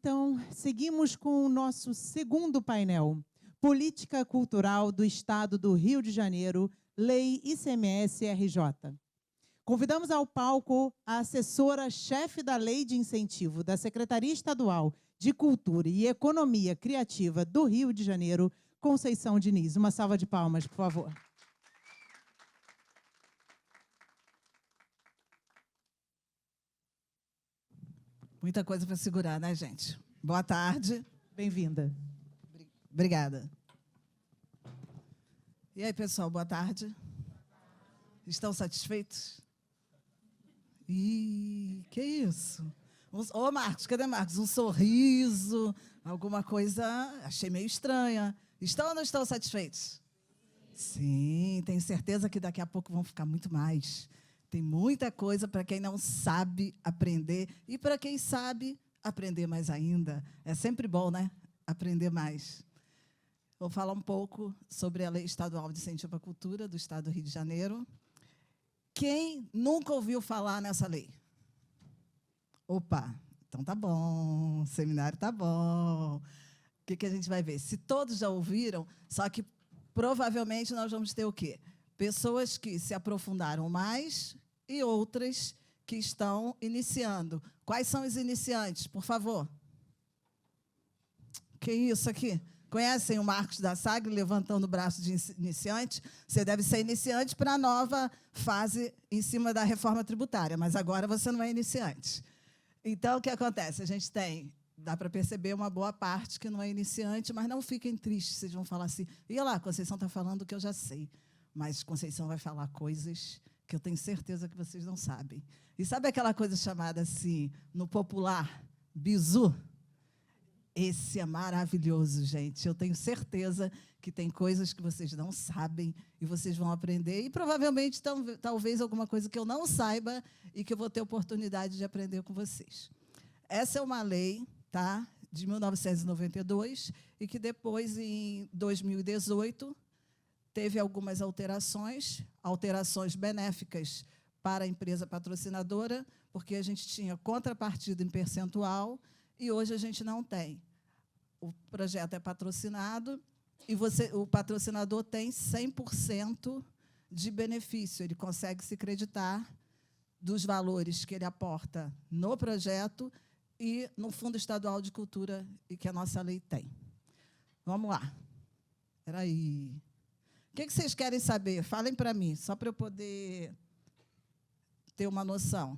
então, seguimos com o nosso segundo painel. Política Cultural do Estado do Rio de Janeiro, Lei ICMS-RJ. Convidamos ao palco a assessora-chefe da Lei de Incentivo da Secretaria Estadual de Cultura e Economia Criativa do Rio de Janeiro, Conceição Diniz. Uma salva de palmas, por favor. Muita coisa para segurar, né, gente? Boa tarde. Bem-vinda. Obrigada. E aí, pessoal, boa tarde. Estão satisfeitos? Ih, que isso? Ô, Marcos, cadê Marcos? Um sorriso, alguma coisa, achei meio estranha. Estão ou não estão satisfeitos? Sim, tenho certeza que daqui a pouco vão ficar muito mais. Tem muita coisa para quem não sabe aprender e para quem sabe aprender mais ainda. É sempre bom, né? Aprender mais. Vou falar um pouco sobre a Lei Estadual de Incentivo à Cultura do Estado do Rio de Janeiro. Quem nunca ouviu falar nessa lei? Opa, então tá bom, o seminário tá bom. O que a gente vai ver? Se todos já ouviram, só que provavelmente nós vamos ter o quê? Pessoas que se aprofundaram mais e outras que estão iniciando. Quais são os iniciantes, por favor? Que isso aqui? Conhecem o Marcos da Sagre levantando o braço de iniciante? Você deve ser iniciante para a nova fase em cima da reforma tributária, mas agora você não é iniciante. Então, o que acontece? A gente tem, dá para perceber, uma boa parte que não é iniciante, mas não fiquem tristes, vocês vão falar assim, e lá, Conceição está falando o que eu já sei, mas Conceição vai falar coisas que eu tenho certeza que vocês não sabem. E sabe aquela coisa chamada assim, no popular, bizu? Esse é maravilhoso, gente. Eu tenho certeza que tem coisas que vocês não sabem e vocês vão aprender. E, provavelmente, talvez alguma coisa que eu não saiba e que eu vou ter oportunidade de aprender com vocês. Essa é uma lei, tá, de 1992 e que depois, em 2018, teve algumas alterações benéficas para a empresa patrocinadora, porque a gente tinha contrapartida em percentual e hoje a gente não tem. O projeto é patrocinado e o patrocinador tem 100% de benefício. Ele consegue se creditar dos valores que ele aporta no projeto e no Fundo Estadual de Cultura e que a nossa lei tem. Vamos lá. Espera aí. O que vocês querem saber? Falem para mim, só para eu poder ter uma noção.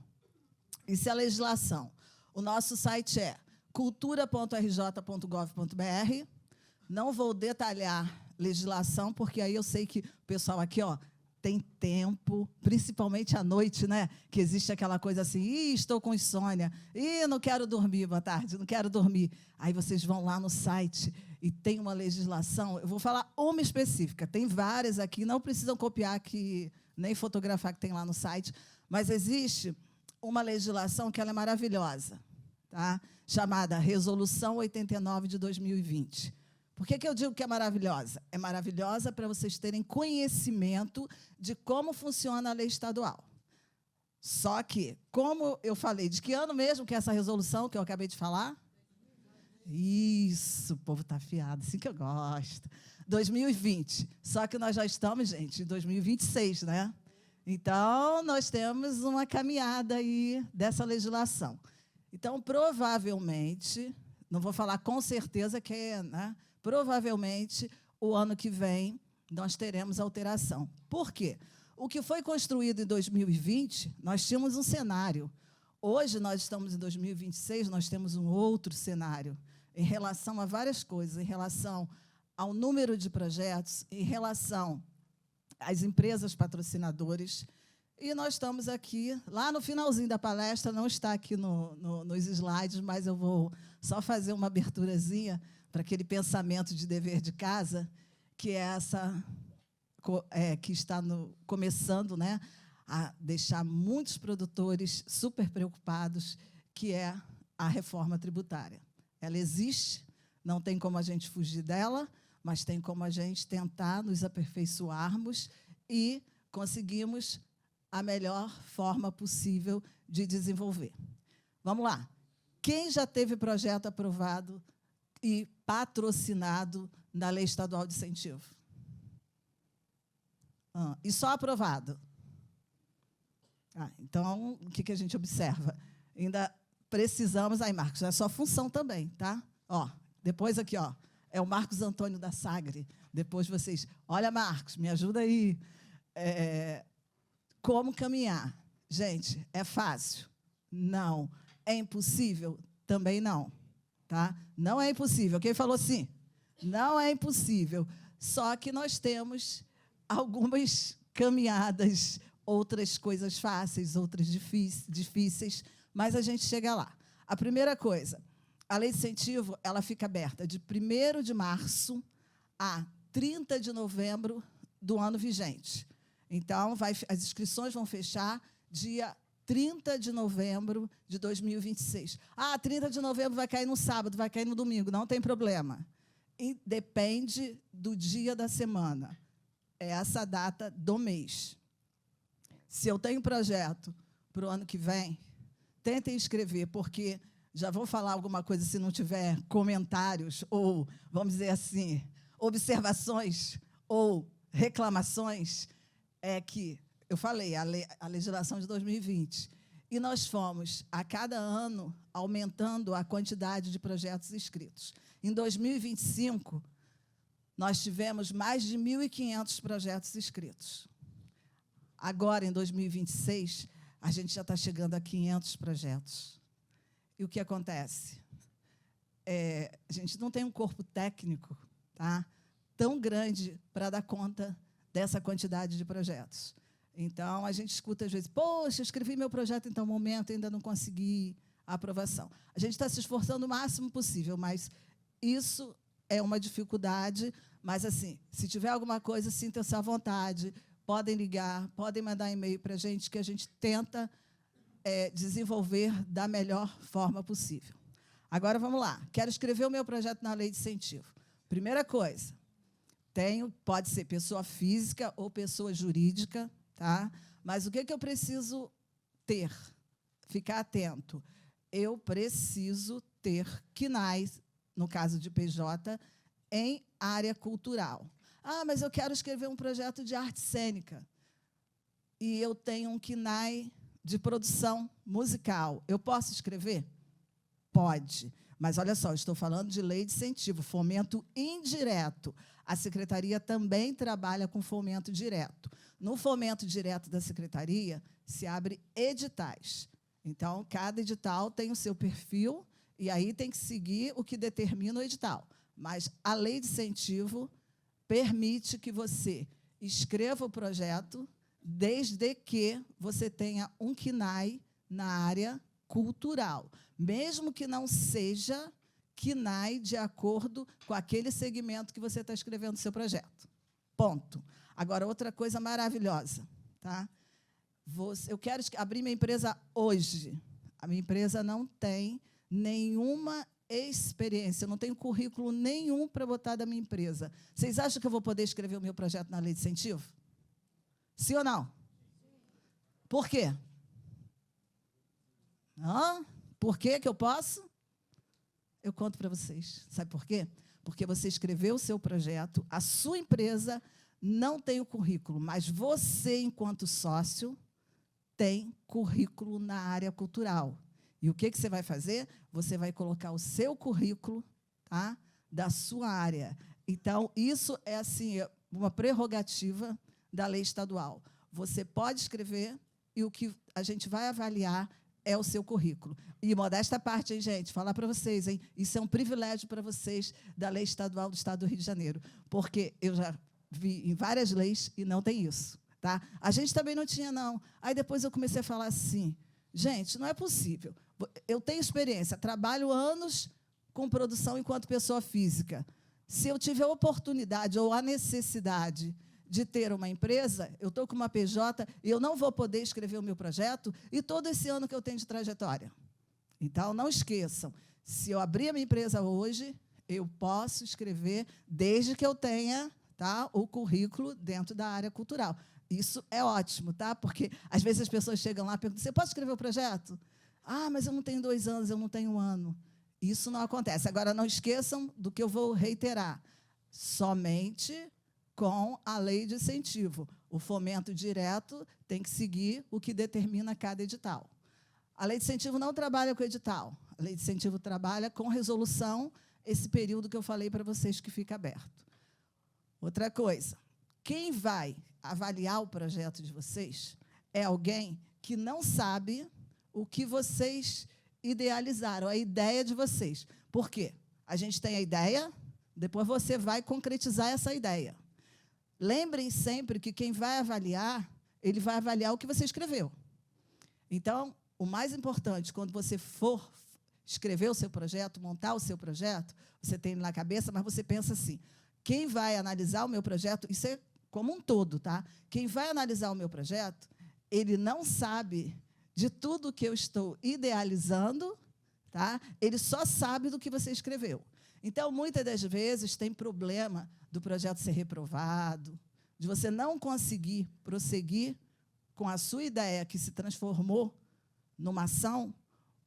Isso é a legislação. O nosso site é cultura.rj.gov.br. Não vou detalhar legislação, porque aí eu sei que o pessoal aqui tem tempo, principalmente à noite, né? Que existe aquela coisa assim, estou com insônia, não quero dormir, boa tarde, não quero dormir. Aí vocês vão lá no site e tem uma legislação, eu vou falar uma específica, tem várias aqui, não precisam copiar aqui, nem fotografar que tem lá no site, mas existe uma legislação que ela é maravilhosa, tá? Chamada Resolução 89 de 2020. Por que eu digo que é maravilhosa? É maravilhosa para vocês terem conhecimento de como funciona a lei estadual. Só que, como eu falei, de que ano mesmo que é essa resolução que eu acabei de falar? Isso, o povo está afiado, assim que eu gosto. 2020. Só que nós já estamos, gente, em 2026, né? Então, nós temos uma caminhada aí dessa legislação. Então, provavelmente, não vou falar com certeza que é, né? Provavelmente, o ano que vem, nós teremos alteração. Por quê? O que foi construído em 2020, nós tínhamos um cenário. Hoje, nós estamos em 2026, nós temos um outro cenário, em relação a várias coisas, em relação ao número de projetos, em relação às empresas patrocinadoras. E nós estamos aqui, lá no finalzinho da palestra, não está aqui nos slides, mas eu vou só fazer uma aberturazinha para aquele pensamento de dever de casa, que é essa, que está começando, né, a deixar muitos produtores super preocupados, que é a reforma tributária. Ela existe, não tem como a gente fugir dela, mas tem como a gente tentar nos aperfeiçoarmos e conseguirmos a melhor forma possível de desenvolver. Vamos lá. Quem já teve projeto aprovado e patrocinado na Lei Estadual de Incentivo? E só aprovado? Então, o que a gente observa? Ainda precisamos... Aí, Marcos, é sua função também, tá? Depois aqui, é o Marcos Antônio da Sagre. Depois vocês... Olha, Marcos, me ajuda aí. Como caminhar? Gente, é fácil? Não. É impossível? Também não. Tá? Não é impossível. Quem falou sim? Não é impossível. Só que nós temos algumas caminhadas, outras coisas fáceis, outras difíceis, mas a gente chega lá. A primeira coisa, a Lei de Incentivo, ela fica aberta de 1º de março a 30 de novembro do ano vigente. Então, as inscrições vão fechar dia 30 de novembro de 2026. 30 de novembro vai cair no sábado, vai cair no domingo, não tem problema. E depende do dia da semana. É essa data do mês. Se eu tenho projeto para o ano que vem, tentem escrever, porque já vou falar alguma coisa se não tiver comentários ou, vamos dizer assim, observações ou reclamações, é que, eu falei, a legislação de 2020, e nós fomos, a cada ano, aumentando a quantidade de projetos inscritos. Em 2025, nós tivemos mais de 1.500 projetos inscritos. Agora, em 2026, a gente já está chegando a 500 projetos. E o que acontece? A gente não tem um corpo técnico, tá, tão grande para dar conta dessa quantidade de projetos. Então, a gente escuta, às vezes, poxa, eu escrevi meu projeto em tal momento, ainda não consegui a aprovação. A gente está se esforçando o máximo possível, mas isso é uma dificuldade. Mas, assim, se tiver alguma coisa, sintam-se à vontade, podem ligar, podem mandar e-mail para a gente, que a gente tenta desenvolver da melhor forma possível. Agora, vamos lá. Quero escrever o meu projeto na Lei de Incentivo. Primeira coisa, pode ser pessoa física ou pessoa jurídica, tá? Mas o que eu preciso ter? Ficar atento. Eu preciso ter CNAE, no caso de PJ, em área cultural. Mas eu quero escrever um projeto de arte cênica e eu tenho um CNAE de produção musical. Eu posso escrever? Pode. Mas, olha só, eu estou falando de lei de incentivo, fomento indireto. A Secretaria também trabalha com fomento direto. No fomento direto da Secretaria, se abre editais. Então, cada edital tem o seu perfil e aí tem que seguir o que determina o edital. Mas a lei de incentivo permite que você escreva o projeto desde que você tenha um CNAE na área cultural, mesmo que não seja CNAE de acordo com aquele segmento que você está escrevendo o seu projeto. Ponto. Agora, outra coisa maravilhosa. Tá? Eu quero abrir minha empresa hoje. A minha empresa não tem nenhuma experiência, eu não tenho currículo nenhum para botar da minha empresa. Vocês acham que eu vou poder escrever o meu projeto na Lei de Incentivo? Sim ou não? Por quê? Por que eu posso? Eu conto para vocês. Sabe por quê? Porque você escreveu o seu projeto, a sua empresa não tem o currículo, mas você, enquanto sócio, tem currículo na área cultural. E o que você vai fazer? Você vai colocar o seu currículo, tá, da sua área. Então, isso é assim, uma prerrogativa da lei estadual. Você pode escrever e o que a gente vai avaliar é o seu currículo. E, modesta parte, hein, gente, falar para vocês, hein, isso é um privilégio para vocês da lei estadual do Estado do Rio de Janeiro, porque eu já vi em várias leis e não tem isso. Tá? A gente também não tinha, não. Aí, depois, eu comecei a falar assim, gente, não é possível. Eu tenho experiência, trabalho anos com produção enquanto pessoa física. Se eu tiver a oportunidade ou a necessidade de ter uma empresa, eu estou com uma PJ e eu não vou poder escrever o meu projeto e todo esse ano que eu tenho de trajetória. Então, não esqueçam, se eu abrir a minha empresa hoje, eu posso escrever desde que eu tenha, tá, o currículo dentro da área cultural. Isso é ótimo, tá? Porque, às vezes, as pessoas chegam lá e perguntam, você pode escrever o projeto? Ah, mas eu não tenho 2 anos, eu não tenho 1 ano. Isso não acontece. Agora, não esqueçam do que eu vou reiterar. Somente com a lei de incentivo. O fomento direto tem que seguir o que determina cada edital. A lei de incentivo não trabalha com edital. A lei de incentivo trabalha com resolução, esse período que eu falei para vocês que fica aberto. Outra coisa, quem vai avaliar o projeto de vocês é alguém que não sabe o que vocês idealizaram, a ideia de vocês. Por quê? A gente tem a ideia, depois você vai concretizar essa ideia. Lembrem sempre que quem vai avaliar, ele vai avaliar o que você escreveu. Então, o mais importante, quando você for escrever o seu projeto, montar o seu projeto, você tem na cabeça, mas você pensa assim, quem vai analisar o meu projeto, isso é como um todo, tá? Quem vai analisar o meu projeto, ele não sabe de tudo que eu estou idealizando, tá? Ele só sabe do que você escreveu. Então, muitas das vezes, tem problema do projeto ser reprovado, de você não conseguir prosseguir com a sua ideia que se transformou numa ação,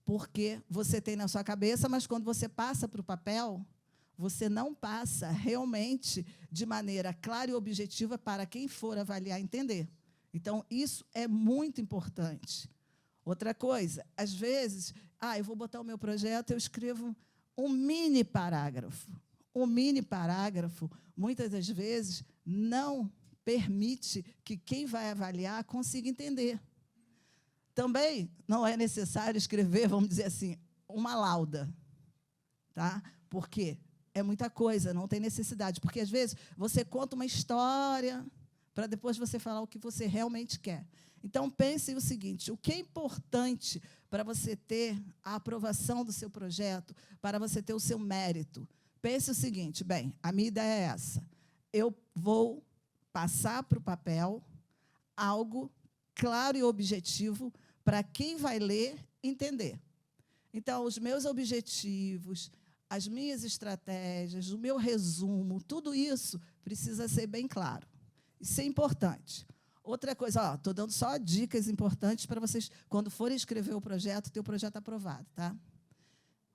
porque você tem na sua cabeça, mas quando você passa para o papel, você não passa realmente de maneira clara e objetiva para quem for avaliar entender. Então, isso é muito importante. Outra coisa, às vezes, eu vou botar o meu projeto, eu escrevo um mini parágrafo. O mini parágrafo, muitas das vezes, não permite que quem vai avaliar consiga entender. Também não é necessário escrever, vamos dizer assim, uma lauda, tá? Porque é muita coisa, não tem necessidade. Porque, às vezes, você conta uma história para depois você falar o que você realmente quer. Então, pense o seguinte, o que é importante para você ter a aprovação do seu projeto, para você ter o seu mérito? Pense o seguinte, bem, a minha ideia é essa. Eu vou passar para o papel algo claro e objetivo para quem vai ler entender. Então, os meus objetivos, as minhas estratégias, o meu resumo, tudo isso precisa ser bem claro. Isso é importante. Outra coisa, estou dando só dicas importantes para vocês, quando forem escrever o projeto, ter o projeto aprovado. Tá?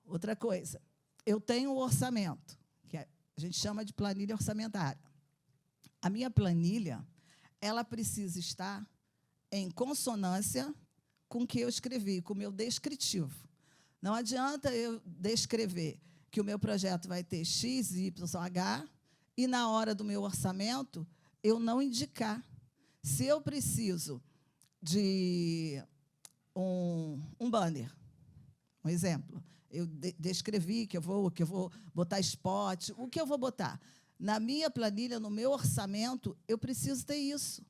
Outra coisa, eu tenho um orçamento, que a gente chama de planilha orçamentária. A minha planilha, ela precisa estar em consonância com o que eu escrevi, com o meu descritivo. Não adianta eu descrever que o meu projeto vai ter X, Y, H, e, na hora do meu orçamento, eu não indicar. Se eu preciso de um banner, um exemplo, eu descrevi que eu vou botar spot, o que eu vou botar? Na minha planilha, no meu orçamento, eu preciso ter isso.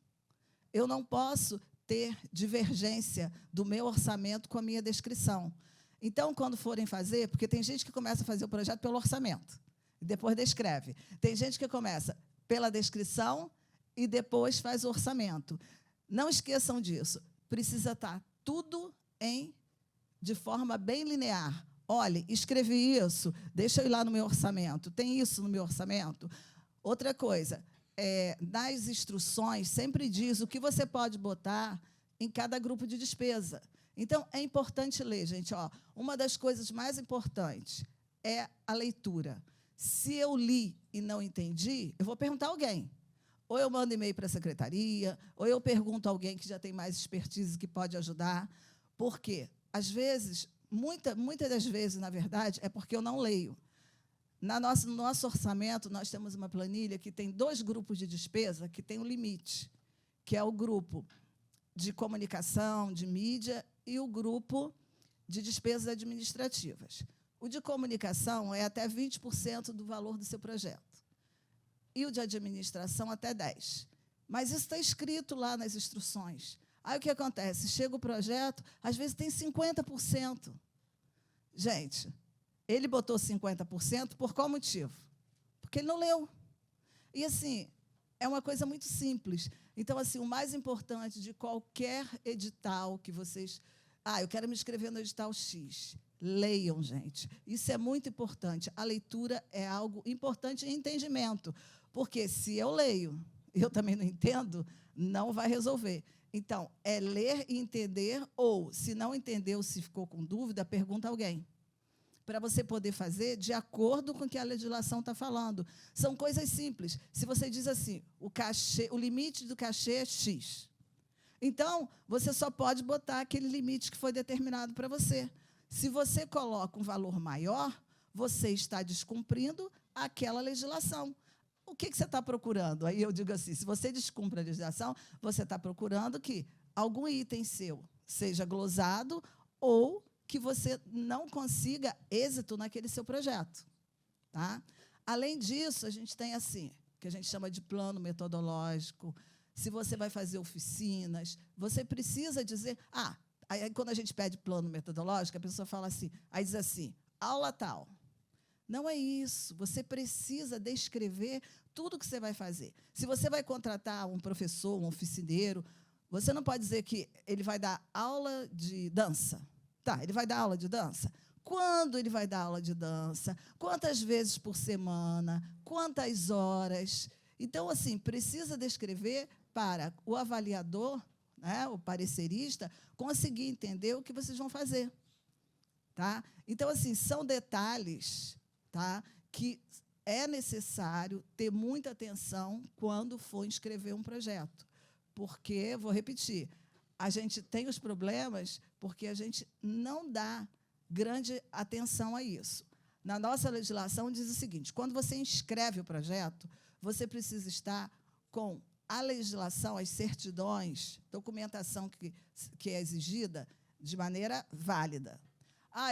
Eu não posso ter divergência do meu orçamento com a minha descrição. Então, quando forem fazer, porque tem gente que começa a fazer o projeto pelo orçamento, e depois descreve. Tem gente que começa pela descrição e depois faz o orçamento. Não esqueçam disso. Precisa estar tudo de forma bem linear. Olha, escrevi isso, deixa eu ir lá no meu orçamento. Tem isso no meu orçamento? Outra coisa, nas instruções, sempre diz o que você pode botar em cada grupo de despesa. Então, é importante ler, gente. Uma das coisas mais importantes é a leitura. Se eu li e não entendi, eu vou perguntar a alguém. Ou eu mando e-mail para a secretaria, ou eu pergunto a alguém que já tem mais expertise que pode ajudar. Por quê? Às vezes, muitas das vezes, na verdade, é porque eu não leio. No nosso orçamento, nós temos uma planilha que tem 2 grupos de despesa que tem um limite, que é o grupo de comunicação, de mídia, e o grupo de despesas administrativas. O de comunicação é até 20% do valor do seu projeto. E o de administração até 10%. Mas isso está escrito lá nas instruções. Aí o que acontece? Chega o projeto, às vezes tem 50%. Gente, ele botou 50% por qual motivo? Porque ele não leu. E, assim, é uma coisa muito simples. Então, assim, o mais importante de qualquer edital que vocês... eu quero me inscrever no edital X. Leiam, gente. Isso é muito importante. A leitura é algo importante em entendimento. Porque, se eu leio e eu também não entendo, não vai resolver. Então, é ler e entender, ou, se não entendeu, se ficou com dúvida, pergunta a alguém, para você poder fazer de acordo com o que a legislação está falando. São coisas simples. Se você diz assim, o limite do cachê é X, então, você só pode botar aquele limite que foi determinado para você. Se você coloca um valor maior, você está descumprindo aquela legislação. O que você está procurando? Aí eu digo assim, se você descumpre a legislação, você está procurando que algum item seu seja glosado ou que você não consiga êxito naquele seu projeto. Tá? Além disso, a gente tem assim, que a gente chama de plano metodológico. Se você vai fazer oficinas, você precisa dizer... aí quando a gente pede plano metodológico, a pessoa fala assim, aí diz assim, aula tal. Não é isso. Você precisa descrever tudo o que você vai fazer. Se você vai contratar um professor, um oficineiro, você não pode dizer que ele vai dar aula de dança. Tá, ele vai dar aula de dança. Quando ele vai dar aula de dança? Quantas vezes por semana? Quantas horas? Então, assim, precisa descrever para o avaliador, né, o parecerista, conseguir entender o que vocês vão fazer. Tá? Então, assim, são detalhes, tá, que é necessário ter muita atenção quando for inscrever um projeto. Porque, vou repetir, a gente tem os problemas porque a gente não dá grande atenção a isso. Na nossa legislação diz o seguinte, quando você inscreve o projeto, você precisa estar com a legislação, as certidões, documentação que é exigida de maneira válida.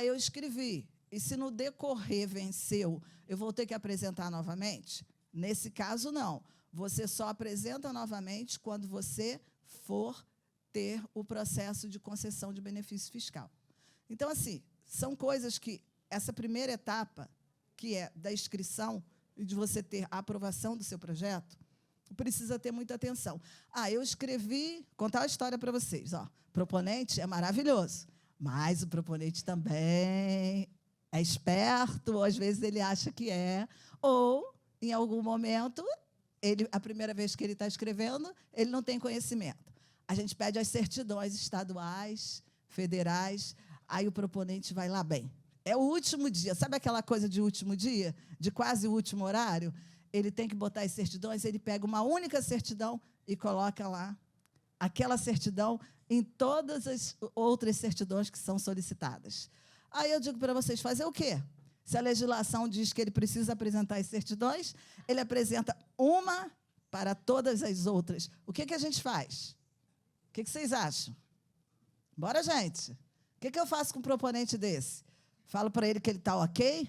Eu escrevi, e se no decorrer venceu, eu vou ter que apresentar novamente? Nesse caso, não. Você só apresenta novamente quando você for ter o processo de concessão de benefício fiscal. Então, assim, são coisas que essa primeira etapa, que é da inscrição e de você ter a aprovação do seu projeto, precisa ter muita atenção. Eu escrevi, contar uma história para vocês. Proponente é maravilhoso, mas o proponente também é esperto, ou às vezes ele acha que é, ou, em algum momento, a primeira vez que ele está escrevendo, ele não tem conhecimento. A gente pede as certidões estaduais, federais, aí o proponente vai lá bem. É o último dia, sabe aquela coisa de último dia? De quase o último horário? Ele tem que botar as certidões, ele pega uma única certidão e coloca lá aquela certidão em todas as outras certidões que são solicitadas. Aí eu digo para vocês, fazer o quê? Se a legislação diz que ele precisa apresentar as certidões, ele apresenta uma para todas as outras. O que a gente faz? O que vocês acham? Bora, gente. O que eu faço com um proponente desse? Falo para ele que ele está ok?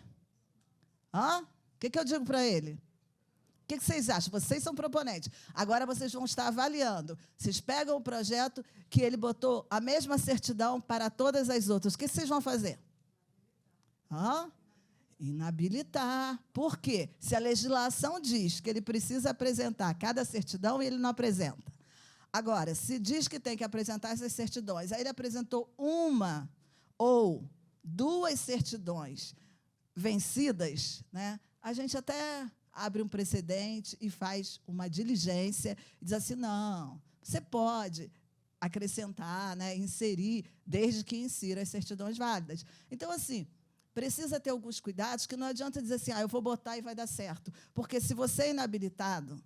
O que eu digo para ele? O que vocês acham? Vocês são proponentes. Agora vocês vão estar avaliando. Vocês pegam o projeto que ele botou a mesma certidão para todas as outras. O que vocês vão fazer? Inabilitar. Por quê? Se a legislação diz que ele precisa apresentar cada certidão, ele não apresenta. Agora, se diz que tem que apresentar essas certidões, aí ele apresentou uma ou duas certidões vencidas, né? A gente até abre um precedente e faz uma diligência e diz assim, não, você pode acrescentar, né, inserir, desde que insira as certidões válidas. Então, assim, precisa ter alguns cuidados, que não adianta dizer assim, eu vou botar e vai dar certo. Porque se você é inabilitado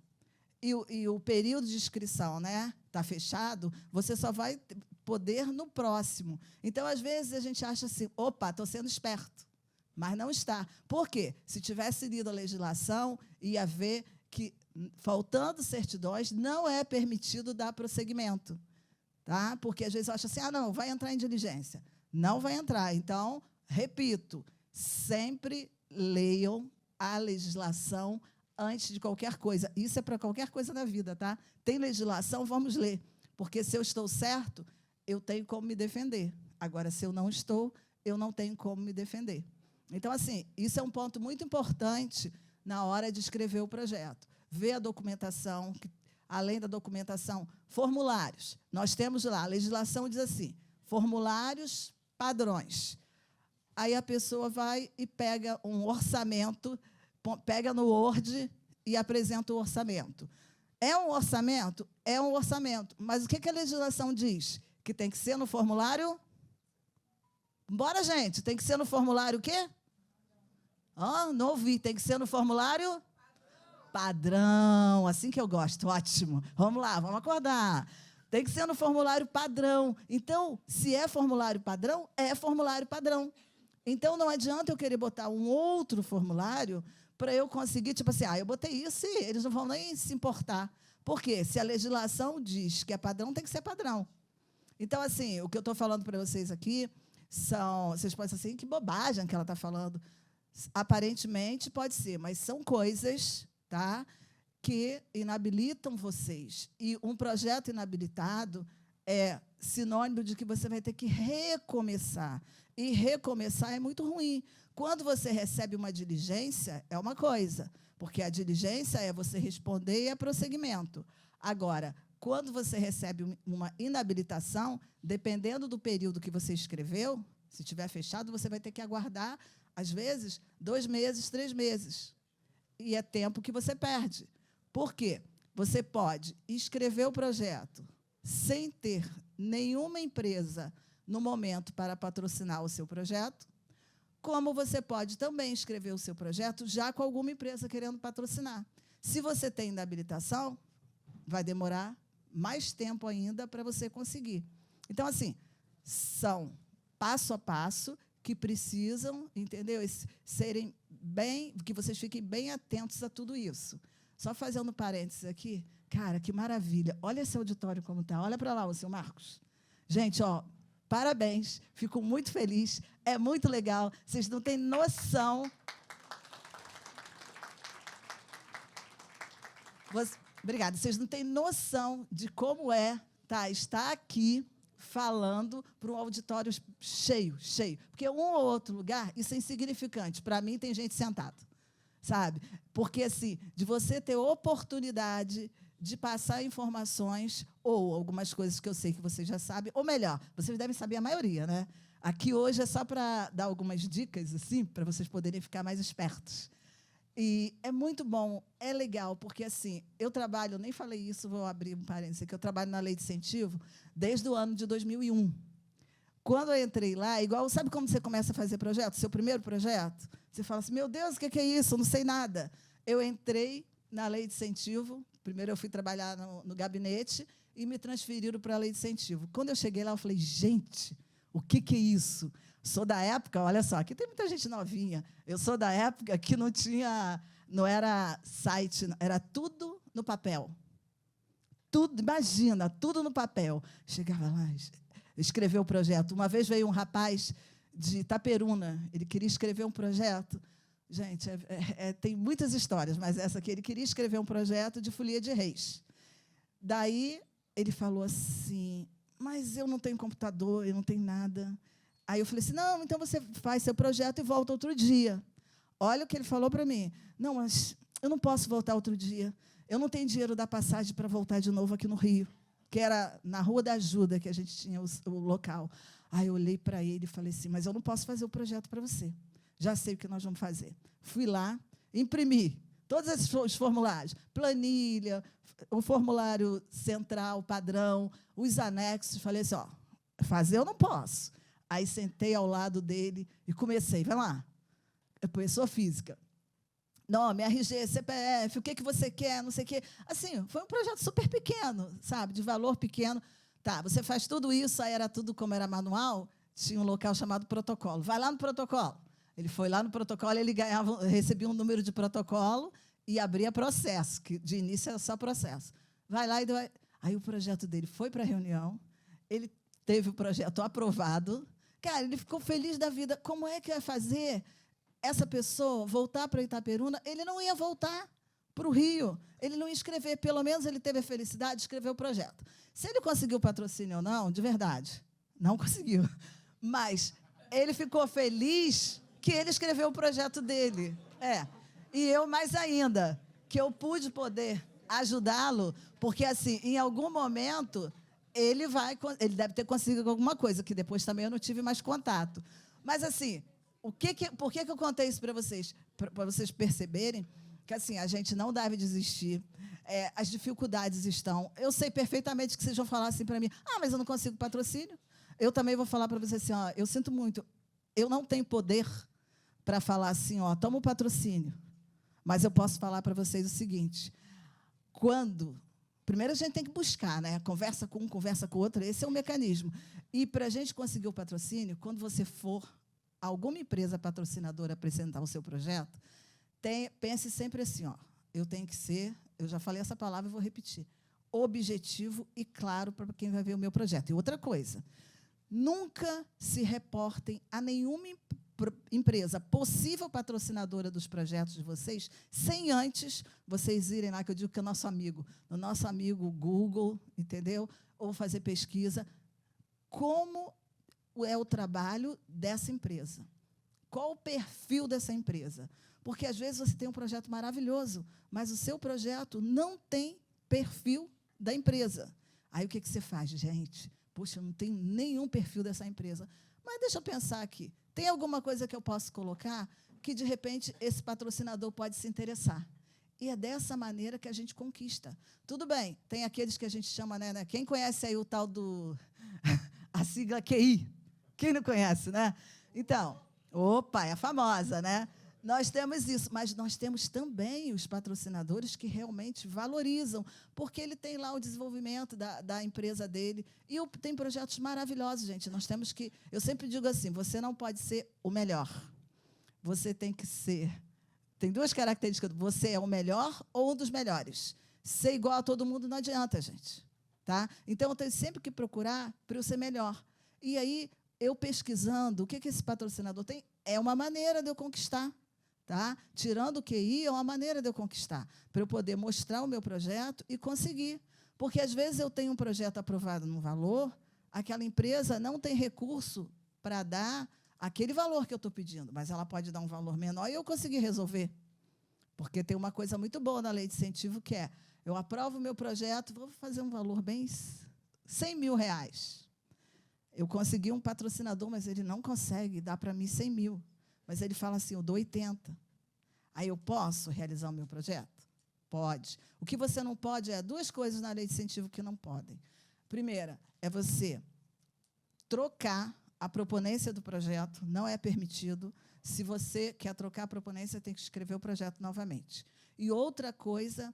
e o período de inscrição, né, está fechado, você só vai poder no próximo. Então, às vezes, a gente acha assim, opa, estou sendo esperto. Mas não está. Por quê? Se tivesse lido a legislação, ia ver que, faltando certidões, não é permitido dar prosseguimento. Tá? Porque, às vezes, eu acho assim, não, vai entrar em diligência. Não vai entrar. Então, repito, sempre leiam a legislação antes de qualquer coisa. Isso é para qualquer coisa na vida, tá? Tem legislação, vamos ler. Porque, se eu estou certo, eu tenho como me defender. Agora, se eu não estou, eu não tenho como me defender. Então, assim, isso é um ponto muito importante na hora de escrever o projeto. Ver a documentação, além da documentação, formulários. Nós temos lá, a legislação diz assim, formulários padrões. Aí a pessoa vai e pega um orçamento, pega no Word e apresenta o orçamento. É um orçamento? É um orçamento. Mas o que a legislação diz? Que tem que ser no formulário? Bora, gente. Tem que ser no formulário o quê? Não ouvi. Tem que ser no formulário? Padrão. Assim que eu gosto. Ótimo. Vamos lá, vamos acordar. Tem que ser no formulário padrão. Então, se é formulário padrão, é formulário padrão. Então, não adianta eu querer botar um outro formulário para eu conseguir, tipo assim, eu botei isso e eles não vão nem se importar. Por quê? Se a legislação diz que é padrão, tem que ser padrão. Então, assim, o que eu estou falando para vocês aqui são... Vocês podem dizer assim, que bobagem que ela está falando. Aparentemente, pode ser, mas são coisas, tá, que inabilitam vocês. E um projeto inabilitado é sinônimo de que você vai ter que recomeçar. E recomeçar é muito ruim. Quando você recebe uma diligência, é uma coisa, porque a diligência é você responder e é prosseguimento. Agora, quando você recebe uma inabilitação, dependendo do período que você escreveu, se estiver fechado, você vai ter que aguardar, às vezes, 2 meses, 3 meses. E é tempo que você perde. Por quê? Você pode escrever o projeto sem ter nenhuma empresa no momento para patrocinar o seu projeto, como você pode também escrever o seu projeto já com alguma empresa querendo patrocinar. Se você tem inabilitação, vai demorar mais tempo ainda para você conseguir. Então, assim, são passo a passo que precisam, entendeu? Serem bem, que vocês fiquem bem atentos a tudo isso. Só fazendo parênteses aqui, cara, que maravilha. Olha esse auditório como está. Olha para lá, o seu Marcos. Gente, parabéns, fico muito feliz, é muito legal, vocês não têm noção. Obrigada, vocês não têm noção de como estar aqui falando para um auditório cheio. Porque um ou outro lugar, isso é insignificante. Para mim, tem gente sentada, sabe? Porque, assim, de você ter oportunidade de passar informações ou algumas coisas que eu sei que vocês já sabem, ou melhor, vocês devem saber a maioria, né? Aqui hoje é só para dar algumas dicas, assim, para vocês poderem ficar mais espertos. E é muito bom, é legal, porque, assim, eu trabalho, eu nem falei isso, vou abrir um parênteses aqui, eu trabalho na Lei de Incentivo desde o ano de 2001. Quando eu entrei lá, igual, sabe como você começa a fazer projeto? Seu primeiro projeto? Você fala assim, meu Deus, o que é isso? Eu não sei nada. Eu entrei na Lei de Incentivo, primeiro eu fui trabalhar no gabinete e me transferiram para a Lei de Incentivo. Quando eu cheguei lá, eu falei, gente, o que é isso? Sou da época, olha só, aqui tem muita gente novinha, eu sou da época que não era site, era tudo no papel. Tudo, imagina, tudo no papel. Chegava lá, escreveu o projeto. Uma vez veio um rapaz de Itaperuna, ele queria escrever um projeto. Gente, tem muitas histórias, mas essa aqui, ele queria escrever um projeto de folia de reis. Daí, ele falou assim, mas eu não tenho computador, eu não tenho nada. Aí eu falei assim, não, então você faz seu projeto e volta outro dia. Olha o que ele falou para mim. Não, mas eu não posso voltar outro dia. Eu não tenho dinheiro da passagem para voltar de novo aqui no Rio, que era na Rua da Ajuda que a gente tinha o local. Aí eu olhei para ele e falei assim, mas eu não posso fazer o projeto para você. Já sei o que nós vamos fazer. Fui lá, imprimi todos esses formulários, planilha, o formulário central, padrão, os anexos. Falei assim, fazer eu não posso. Aí sentei ao lado dele e comecei, vai lá, pessoa física. Nome, RG, CPF, o que você quer, não sei o quê. Assim, foi um projeto super pequeno, sabe, de valor pequeno. Tá, você faz tudo isso, aí era tudo como era manual, tinha um local chamado protocolo. Vai lá no protocolo. Ele foi lá no protocolo, ele recebia um número de protocolo e abria processo, que de início era só processo. Vai lá e... Aí o projeto dele foi para a reunião, ele teve o projeto aprovado. Cara, ele ficou feliz da vida. Como é que ia fazer essa pessoa voltar para Itaperuna? Ele não ia voltar para o Rio. Ele não ia escrever. Pelo menos ele teve a felicidade de escrever o projeto. Se ele conseguiu patrocínio ou não, de verdade, não conseguiu. Mas ele ficou feliz que ele escreveu o projeto dele. E eu mais ainda, que eu pude poder ajudá-lo, porque, assim, em algum momento... Ele deve ter conseguido alguma coisa, que depois também eu não tive mais contato. Mas, assim, por que eu contei isso para vocês? Para vocês perceberem que assim, a gente não deve desistir. As dificuldades estão. Eu sei perfeitamente que vocês vão falar assim para mim, mas eu não consigo patrocínio. Eu também vou falar para vocês assim, eu sinto muito, eu não tenho poder para falar assim, toma o patrocínio. Mas eu posso falar para vocês o seguinte, primeiro a gente tem que buscar, né? Conversa com um, conversa com o outro, esse é o mecanismo. E para a gente conseguir o patrocínio, quando você for a alguma empresa patrocinadora apresentar o seu projeto, pense sempre assim, eu tenho que ser, eu já falei essa palavra e vou repetir, objetivo e claro para quem vai ver o meu projeto. E outra coisa, nunca se reportem a nenhuma empresa possível patrocinadora dos projetos de vocês, sem antes vocês irem lá, que eu digo que é no nosso amigo Google, entendeu? Ou fazer pesquisa, como é o trabalho dessa empresa. Qual o perfil dessa empresa? Porque, às vezes, você tem um projeto maravilhoso, mas o seu projeto não tem perfil da empresa. Aí, o que você faz? Gente, puxa, eu não tenho nenhum perfil dessa empresa. Mas deixa eu pensar aqui. Tem alguma coisa que eu posso colocar que, de repente, esse patrocinador pode se interessar? E é dessa maneira que a gente conquista. Tudo bem, tem aqueles que a gente chama, né? Quem conhece aí o tal do... a sigla QI? Quem não conhece, né? Então, é a famosa, né? Nós temos isso, mas nós temos também os patrocinadores que realmente valorizam, porque ele tem lá o desenvolvimento da empresa dele, e tem projetos maravilhosos, gente. Nós temos que... Eu sempre digo assim, você não pode ser o melhor. Você tem que ser... Tem duas características, você é o melhor ou um dos melhores. Ser igual a todo mundo não adianta, gente. Tá? Então, eu tenho sempre que procurar para eu ser melhor. E aí, eu pesquisando, o que esse patrocinador tem, é uma maneira de eu conquistar. Tá? Tirando o QI, é uma maneira de eu conquistar, para eu poder mostrar o meu projeto e conseguir. Porque, às vezes, eu tenho um projeto aprovado num valor, aquela empresa não tem recurso para dar aquele valor que eu estou pedindo, mas ela pode dar um valor menor e eu conseguir resolver. Porque tem uma coisa muito boa na lei de incentivo, que é, eu aprovo o meu projeto, vou fazer um valor bem R$100 mil. Eu consegui um patrocinador, mas ele não consegue dar para mim 100 mil. Mas ele fala assim, eu dou 80. Aí eu posso realizar o meu projeto? Pode. O que você não pode duas coisas na lei de incentivo que não podem. Primeira, é você trocar a proponência do projeto, não é permitido. Se você quer trocar a proponência, tem que escrever o projeto novamente. E outra coisa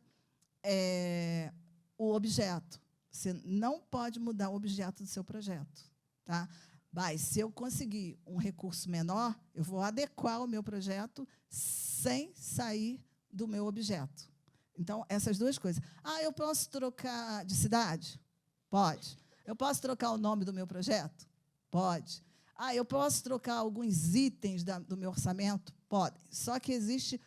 é o objeto. Você não pode mudar o objeto do seu projeto. Tá? Mas, se eu conseguir um recurso menor, eu vou adequar o meu projeto sem sair do meu objeto. Então, essas duas coisas. Eu posso trocar de cidade? Pode. Eu posso trocar o nome do meu projeto? Pode. Eu posso trocar alguns itens do meu orçamento? Pode. Só que existe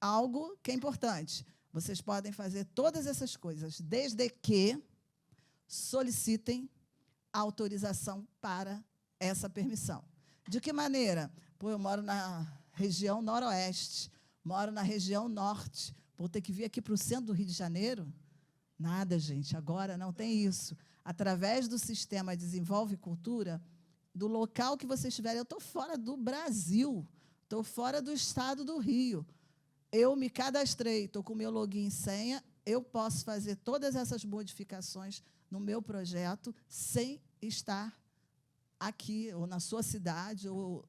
algo que é importante. Vocês podem fazer todas essas coisas, desde que solicitem autorização para essa permissão. De que maneira? Eu moro na região noroeste, moro na região norte, vou ter que vir aqui para o centro do Rio de Janeiro? Nada, gente, agora não tem isso. Através do sistema Desenvolve Cultura, do local que vocês estiverem, eu estou fora do Brasil, estou fora do estado do Rio. Eu me cadastrei, estou com o meu login e senha, eu posso fazer todas essas modificações no meu projeto sem estar aqui, ou na sua cidade, ou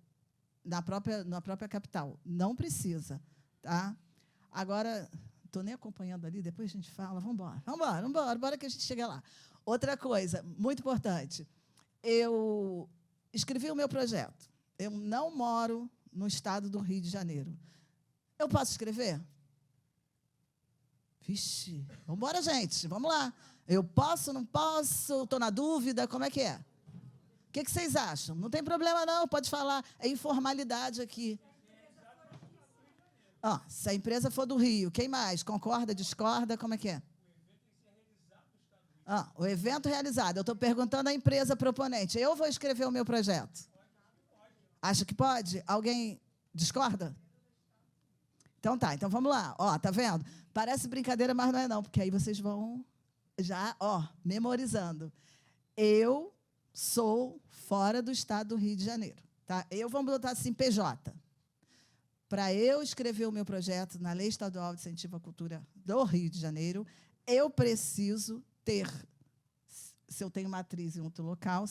na própria capital. Não precisa. Tá? Agora, estou nem acompanhando ali, depois a gente fala, vamos embora, bora que a gente chega lá. Outra coisa, muito importante, eu escrevi o meu projeto. Eu não moro no estado do Rio de Janeiro. Eu posso escrever? Vixe, vamos embora, gente, vamos lá. Eu posso, não posso, estou na dúvida, como é que é? O que vocês acham? Não tem problema, não, pode falar. É informalidade aqui. Se a empresa for do Rio, quem mais? Concorda, discorda, como é que é? O evento realizado. Eu estou perguntando à empresa proponente. Eu vou escrever o meu projeto. Acha que pode? Alguém discorda? Então tá, então vamos lá. Tá vendo? Parece brincadeira, mas não é não, porque aí vocês vão já, memorizando. Eu sou fora do estado do Rio de Janeiro. Tá? Eu vou botar assim, PJ. para eu escrever o meu projeto na Lei Estadual de Incentivo à Cultura do Rio de Janeiro, eu preciso ter, se eu tenho matriz em outro local,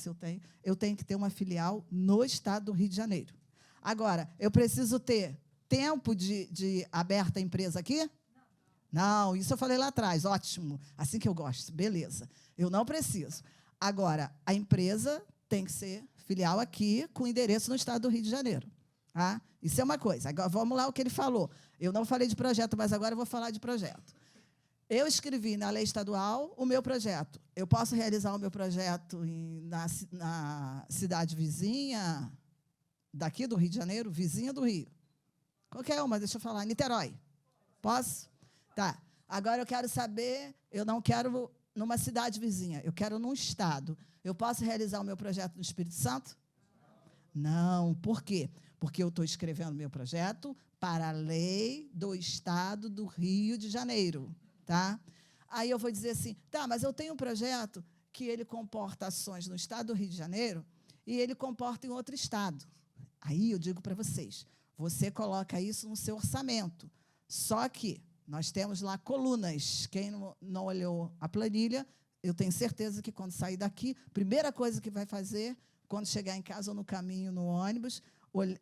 eu tenho que ter uma filial no Estado do Rio de Janeiro. Agora, eu preciso ter tempo de aberta a empresa aqui? Não, isso eu falei lá atrás, ótimo, assim que eu gosto, beleza. Eu não preciso. Agora, a empresa tem que ser filial aqui, com endereço no Estado do Rio de Janeiro. Tá? Isso é uma coisa. Agora, vamos lá o que ele falou. Eu não falei de projeto, mas agora eu vou falar de projeto. Eu escrevi na lei estadual o meu projeto. Eu posso realizar o meu projeto na cidade vizinha daqui do Rio de Janeiro, vizinha do Rio. Qualquer uma, deixa eu falar. Niterói. Posso? Tá. Agora eu quero saber, eu não quero numa cidade vizinha, eu quero num estado. Eu posso realizar o meu projeto no Espírito Santo? Não. Por quê? Porque eu estou escrevendo meu projeto para a lei do Estado do Rio de Janeiro. Tá? Aí eu vou dizer assim, tá, mas eu tenho um projeto que ele comporta ações no Estado do Rio de Janeiro e ele comporta em outro estado. Aí eu digo para vocês, você coloca isso no seu orçamento. Só que nós temos lá colunas. Quem não olhou a planilha, eu tenho certeza que, quando sair daqui, a primeira coisa que vai fazer, quando chegar em casa ou no caminho, no ônibus,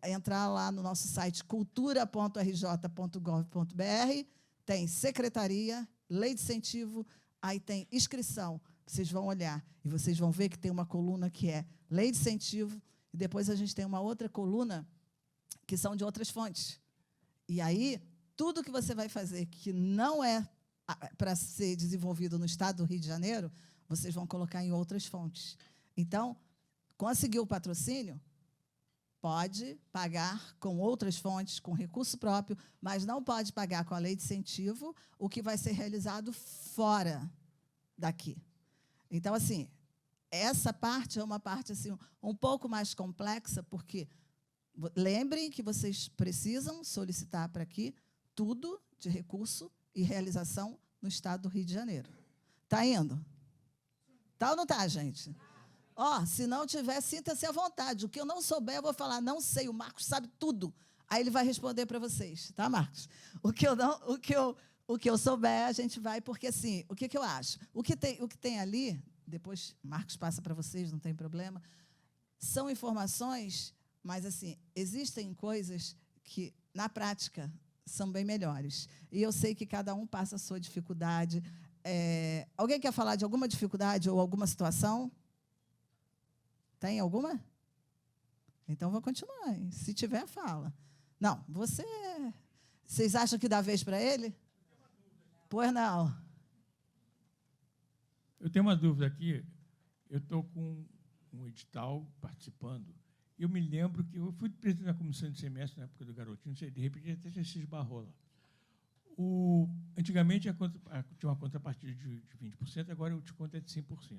entrar lá no nosso site cultura.rj.gov.br, tem secretaria, lei de incentivo, aí tem inscrição. Vocês vão olhar e vocês vão ver que tem uma coluna que é lei de incentivo, e depois a gente tem uma outra coluna que são de outras fontes. E aí, tudo que você vai fazer que não é para ser desenvolvido no Estado do Rio de Janeiro, vocês vão colocar em outras fontes. Então, conseguiu o patrocínio? Pode pagar com outras fontes, com recurso próprio, mas não pode pagar com a lei de incentivo o que vai ser realizado fora daqui. Então, assim, essa parte é uma parte assim, um pouco mais complexa, porque lembrem que vocês precisam solicitar para aqui tudo de recurso e realização no Estado do Rio de Janeiro. Está indo? Está ou não está, gente? Ó, se não tiver, sinta-se à vontade. O que eu não souber, eu vou falar, não sei, o Marcos sabe tudo. Aí ele vai responder para vocês, tá, Marcos? O que eu souber, a gente vai, porque assim, o que eu acho? O que tem ali, depois Marcos passa para vocês, não tem problema, são informações, mas assim, existem coisas que, na prática, são bem melhores. E eu sei que cada um passa a sua dificuldade. Alguém quer falar de alguma dificuldade ou alguma situação? Tem alguma? Então, vou continuar. Hein? Se tiver, fala. Não, vocês acham que dá vez para ele? Pois não. Eu tenho uma dúvida aqui. Eu estou com um edital participando. Eu me lembro que eu fui presidente da comissão de semestre na época do Garotinho, de repente até se esbarrou lá. Antigamente tinha uma contrapartida de 20%, agora o desconto é de 100%.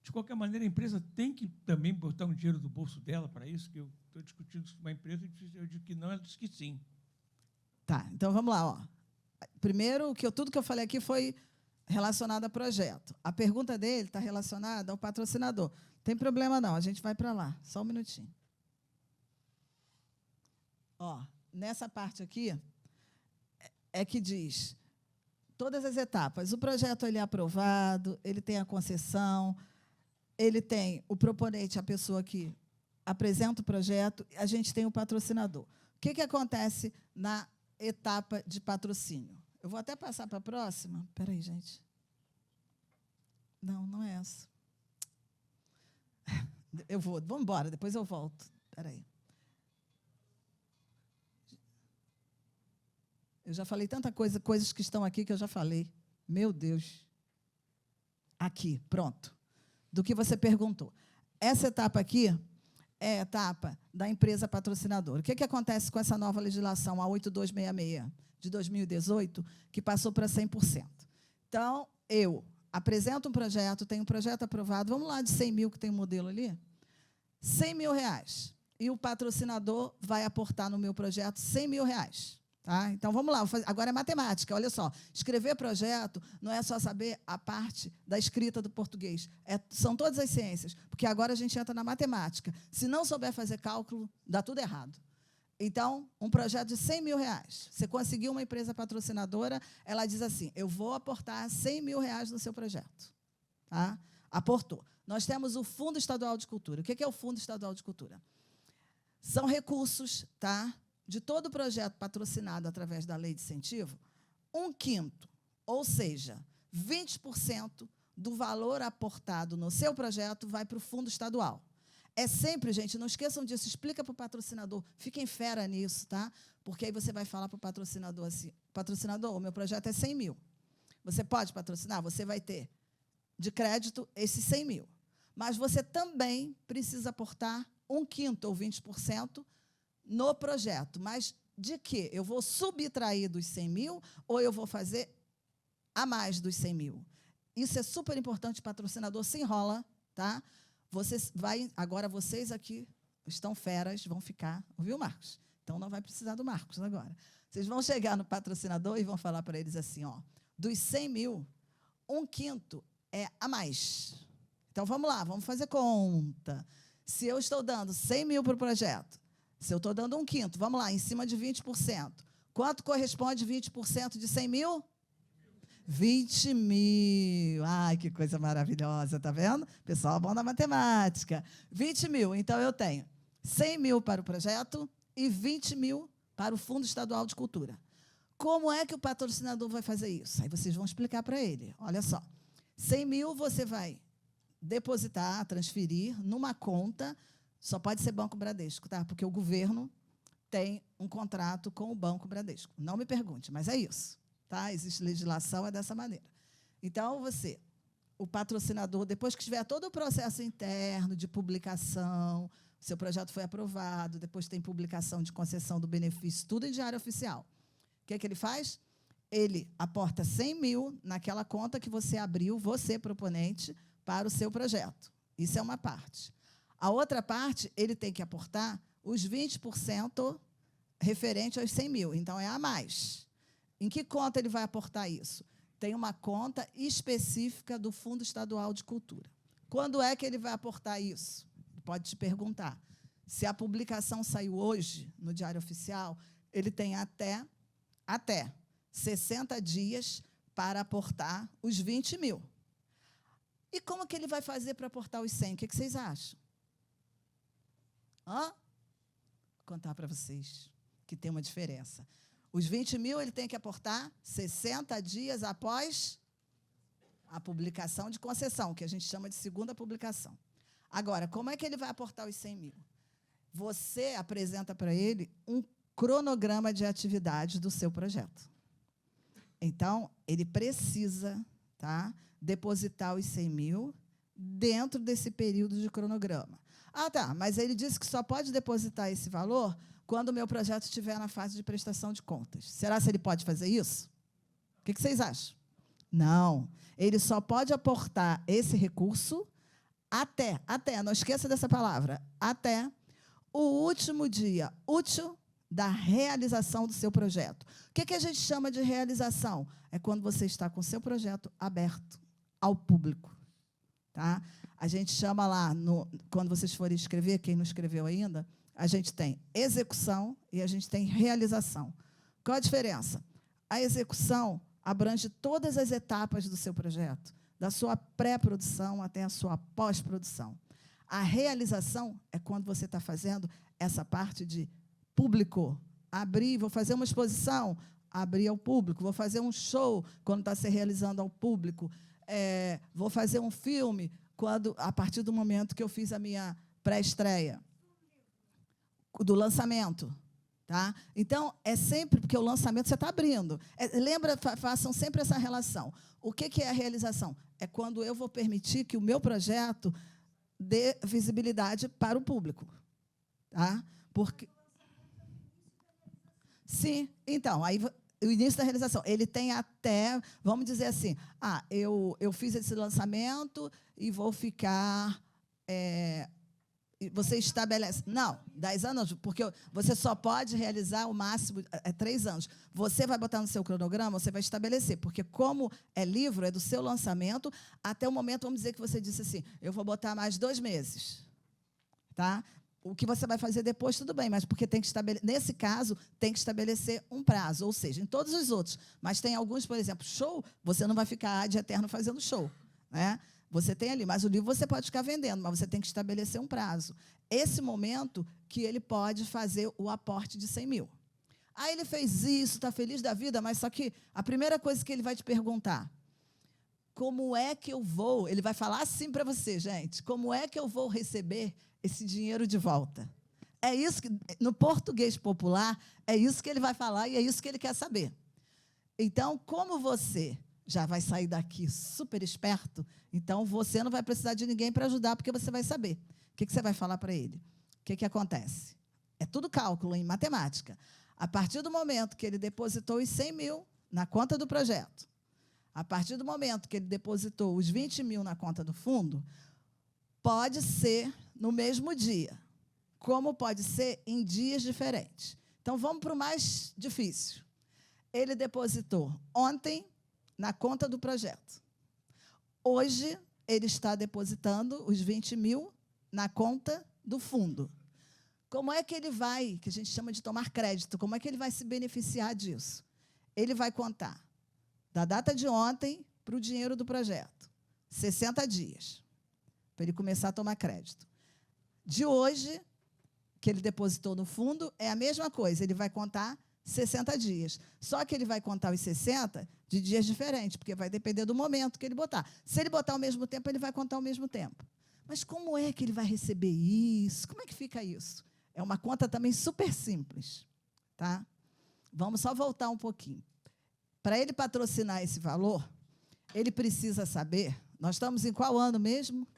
De qualquer maneira, a empresa tem que também botar um dinheiro do bolso dela para isso, que eu estou discutindo isso com uma empresa, eu digo que não, ela disse que sim. Tá, então vamos lá. Ó. Primeiro, tudo que eu falei aqui foi relacionado a projeto. A pergunta dele está relacionada ao patrocinador. Não tem problema não, a gente vai para lá. Só um minutinho. Ó, nessa parte aqui é que diz todas as etapas. O projeto ele é aprovado, ele tem a concessão, ele tem o proponente, a pessoa que apresenta o projeto, a gente tem o patrocinador. O que acontece na etapa de patrocínio? Eu vou até passar para a próxima. Espera aí, gente. Não é essa. Vamos embora, depois eu volto. Espera aí. Eu já falei tanta coisa, coisas que estão aqui que eu já falei. Meu Deus. Aqui, pronto. Do que você perguntou. Essa etapa aqui é a etapa da empresa patrocinadora. O que acontece com essa nova legislação, a 8266, de 2018, que passou para 100%? Então, eu apresento um projeto, tenho um projeto aprovado, vamos lá de 100 mil, que tem um modelo ali, 100 mil reais. E o patrocinador vai aportar no meu projeto 100 mil reais. Tá? Então, vamos lá. Agora é matemática. Olha só, escrever projeto não é só saber a parte da escrita do português. São todas as ciências, porque agora a gente entra na matemática. Se não souber fazer cálculo, dá tudo errado. Então, um projeto de 100 mil reais. Você conseguiu uma empresa patrocinadora, ela diz assim, eu vou aportar 100 mil reais no seu projeto. Tá? Aportou. Nós temos o Fundo Estadual de Cultura. O que é o Fundo Estadual de Cultura? São recursos, tá, de todo projeto patrocinado através da lei de incentivo, 1/5, ou seja, 20% do valor aportado no seu projeto vai para o Fundo Estadual. É sempre, gente, não esqueçam disso, explica para o patrocinador, fiquem fera nisso, tá? Porque aí você vai falar para o patrocinador assim, patrocinador, o meu projeto é 100 mil. Você pode patrocinar? Você vai ter de crédito esses 100 mil. Mas você também precisa aportar 1/5 ou 20% no projeto. Mas de quê? Eu vou subtrair dos 100 mil ou eu vou fazer a mais dos 100 mil? Isso é super importante, patrocinador se enrola, tá? Agora vocês aqui estão feras, vão ficar, ouviu, Marcos? Então não vai precisar do Marcos agora. Vocês vão chegar no patrocinador e vão falar para eles assim, ó, dos 100 mil, 1/5 é a mais. Então vamos lá, vamos fazer conta. Se eu estou dando 100 mil para o projeto, se eu estou dando 1/5, vamos lá, em cima de 20%, quanto corresponde 20% de 100 mil? 20 mil. Ai, que coisa maravilhosa, tá vendo? Pessoal bom na matemática. 20 mil. Então, eu tenho 100 mil para o projeto e 20 mil para o Fundo Estadual de Cultura. Como é que o patrocinador vai fazer isso? Aí vocês vão explicar para ele. Olha só. 100 mil você vai depositar, transferir numa conta, só pode ser Banco Bradesco, tá? Porque o governo tem um contrato com o Banco Bradesco. Não me pergunte, mas é isso. Tá? Existe legislação, é dessa maneira. Então, o patrocinador, depois que tiver todo o processo interno de publicação, seu projeto foi aprovado, depois tem publicação de concessão do benefício, tudo em diário oficial. O que é que ele faz? Ele aporta 100 mil naquela conta que você abriu, você, proponente, para o seu projeto. Isso é uma parte. A outra parte, ele tem que aportar os 20% referente aos 100 mil. Então, é a mais. Em que conta ele vai aportar isso? Tem uma conta específica do Fundo Estadual de Cultura. Quando é que ele vai aportar isso? Pode te perguntar. Se a publicação saiu hoje, no Diário Oficial, ele tem até 60 dias para aportar os 20 mil. E como que ele vai fazer para aportar os 100? O que vocês acham? Vou contar para vocês que tem uma diferença. Os 20 mil ele tem que aportar 60 dias após a publicação de concessão, que a gente chama de segunda publicação. Agora, como é que ele vai aportar os 100 mil? Você apresenta para ele um cronograma de atividades do seu projeto. Então, ele precisa, tá, depositar os 100 mil dentro desse período de cronograma. Ah, tá, mas ele disse que só pode depositar esse valor quando o meu projeto estiver na fase de prestação de contas. Será que ele pode fazer isso? O que vocês acham? Não. Ele só pode aportar esse recurso até, não esqueça dessa palavra, até o último dia útil da realização do seu projeto. O que a gente chama de realização? É quando você está com o seu projeto aberto ao público. Tá? A gente chama lá, quando vocês forem escrever, quem não escreveu ainda, a gente tem execução e a gente tem realização. Qual a diferença? A execução abrange todas as etapas do seu projeto, da sua pré-produção até a sua pós-produção. A realização é quando você está fazendo essa parte de público. Abrir, vou fazer uma exposição, abrir ao público. Vou fazer um show, quando está se realizando ao público. Vou fazer um filme, a partir do momento que eu fiz a minha pré-estreia. Do lançamento. Tá? Então, é sempre, porque o lançamento você está abrindo. Lembra, façam sempre essa relação. O que é a realização? É quando eu vou permitir que o meu projeto dê visibilidade para o público. Tá? Porque... Sim, então, aí o início da realização, ele tem até, vamos dizer assim, eu fiz esse lançamento e vou ficar... Você estabelece... Não, 10 anos, porque você só pode realizar o máximo 3 anos. Você vai botar no seu cronograma, você vai estabelecer, porque como é livro, é do seu lançamento, até o momento, vamos dizer que você disse assim, eu vou botar mais 2 meses. Tá? O que você vai fazer depois, tudo bem, mas porque tem que estabelecer, nesse caso, tem que estabelecer um prazo, ou seja, em todos os outros. Mas tem alguns, por exemplo, show, você não vai ficar ad eterno fazendo show, né? Você tem ali, mas o livro você pode ficar vendendo, mas você tem que estabelecer um prazo. Esse momento que ele pode fazer o aporte de 100 mil. Aí ele fez isso, está feliz da vida, mas só que a primeira coisa que ele vai te perguntar, como é que eu vou, ele vai falar assim para você, gente, como é que eu vou receber esse dinheiro de volta? É isso que, no português popular, é isso que ele vai falar e é isso que ele quer saber. Então, como você já vai sair daqui super esperto, então você não vai precisar de ninguém para ajudar, porque você vai saber. O que você vai falar para ele? O que acontece? É tudo cálculo em matemática. A partir do momento que ele depositou os 100 mil na conta do projeto, a partir do momento que ele depositou os 20 mil na conta do fundo, pode ser no mesmo dia, como pode ser em dias diferentes. Então, vamos para o mais difícil. Ele depositou ontem na conta do projeto. Hoje, ele está depositando os 20 mil na conta do fundo. Como é que ele vai, que a gente chama de tomar crédito, como é que ele vai se beneficiar disso? Ele vai contar da data de ontem para o dinheiro do projeto, 60 dias, para ele começar a tomar crédito. De hoje, que ele depositou no fundo, é a mesma coisa, ele vai contar 60 dias. Só que ele vai contar os 60 de dias diferentes, porque vai depender do momento que ele botar. Se ele botar ao mesmo tempo, ele vai contar ao mesmo tempo. Mas como é que ele vai receber isso? Como é que fica isso? É uma conta também super simples, tá? Vamos só voltar um pouquinho. Para ele patrocinar esse valor, ele precisa saber, nós estamos em qual ano mesmo?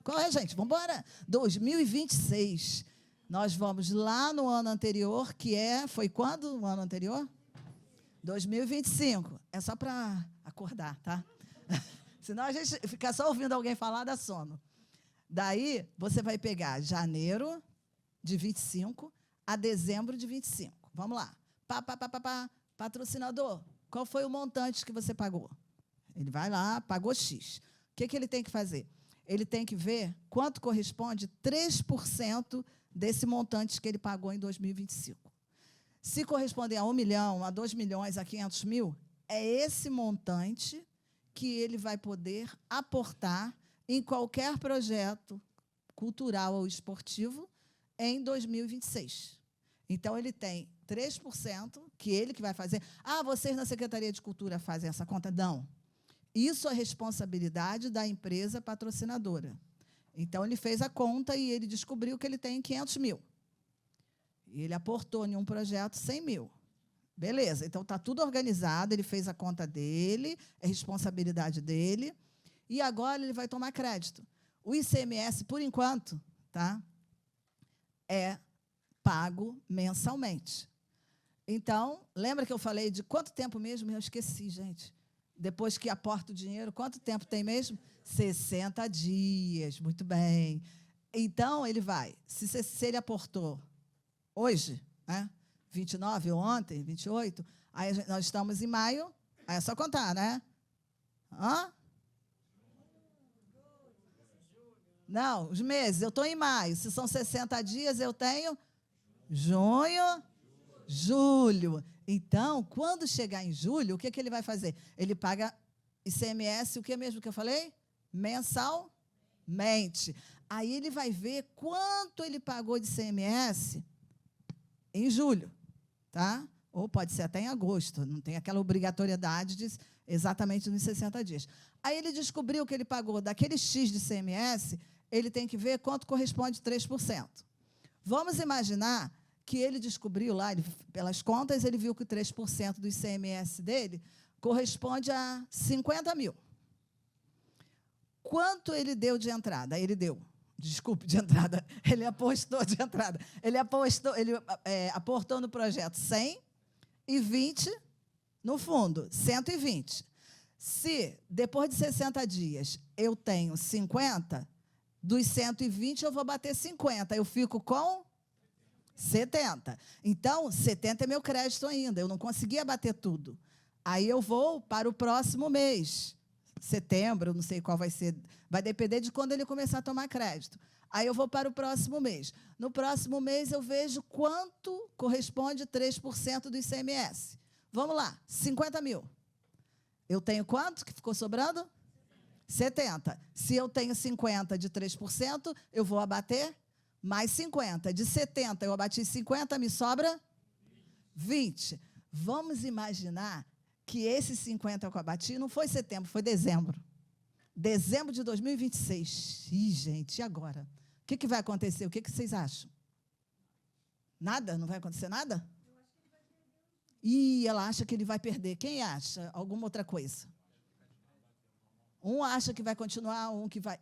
Qual é, gente? Vamos embora. 2026. Nós vamos lá no ano anterior, foi quando o ano anterior? 2025. É só para acordar, tá? Senão a gente fica só ouvindo alguém falar, dá sono. Daí, você vai pegar janeiro de 25 a dezembro de 25. Vamos lá. Patrocinador, qual foi o montante que você pagou? Ele vai lá, pagou X. O que ele tem que fazer? Ele tem que ver quanto corresponde 3% desse montante que ele pagou em 2025. Se corresponder a 1 milhão, a 2 milhões, a 500 mil, é esse montante que ele vai poder aportar em qualquer projeto cultural ou esportivo em 2026. Então, ele tem 3%, que ele que vai fazer. Vocês na Secretaria de Cultura fazem essa conta? Não. Isso é responsabilidade da empresa patrocinadora. Então, ele fez a conta e ele descobriu que ele tem 500 mil. E ele aportou em um projeto 100 mil. Beleza, então está tudo organizado, ele fez a conta dele, é responsabilidade dele, e agora ele vai tomar crédito. O ICMS, por enquanto, tá, é pago mensalmente. Então, lembra que eu falei de quanto tempo mesmo? Eu esqueci, gente. Depois que aporta o dinheiro, quanto tempo tem mesmo? 60 dias, muito bem. Então, ele vai, se ele aportou hoje, né, 29 ou ontem, 28, aí nós estamos em maio, aí é só contar, né? Não, os meses, eu estou em maio, se são 60 dias, eu tenho junho, julho. Então, quando chegar em julho, o que ele vai fazer? Ele paga ICMS, o que mesmo que eu falei? Mensalmente. Aí ele vai ver quanto ele pagou de ICMS em julho, tá? Ou pode ser até em agosto, não tem aquela obrigatoriedade de exatamente nos 60 dias. Aí ele descobriu que ele pagou daquele X de ICMS, ele tem que ver quanto corresponde 3%. Vamos imaginar que ele descobriu lá, pelas contas, ele viu que 3% do ICMS dele corresponde a 50 mil. Quanto ele deu de entrada? Ele apostou de entrada. Ele aportou no projeto 100 e 20 no fundo, 120. Se, depois de 60 dias, eu tenho 50, dos 120 eu vou bater 50, eu fico com 70. Então, 70 é meu crédito ainda, eu não conseguia bater tudo. Aí eu vou para o próximo mês, setembro, eu não sei qual vai ser, vai depender de quando ele começar a tomar crédito. Aí eu vou para o próximo mês. No próximo mês, eu vejo quanto corresponde 3% do ICMS. Vamos lá, 50 mil. Eu tenho quanto que ficou sobrando? 70. Se eu tenho 50 de 3%, eu vou abater mais 50. De 70, eu abati 50, me sobra 20. Vamos imaginar que esses 50 que eu abati não foi setembro, foi dezembro. Dezembro de 2026. Ih, gente, e agora? O que vai acontecer? O que vocês acham? Nada? Não vai acontecer nada? Ih, ela acha que ele vai perder. Quem acha? Alguma outra coisa? Um acha que vai continuar, um que vai...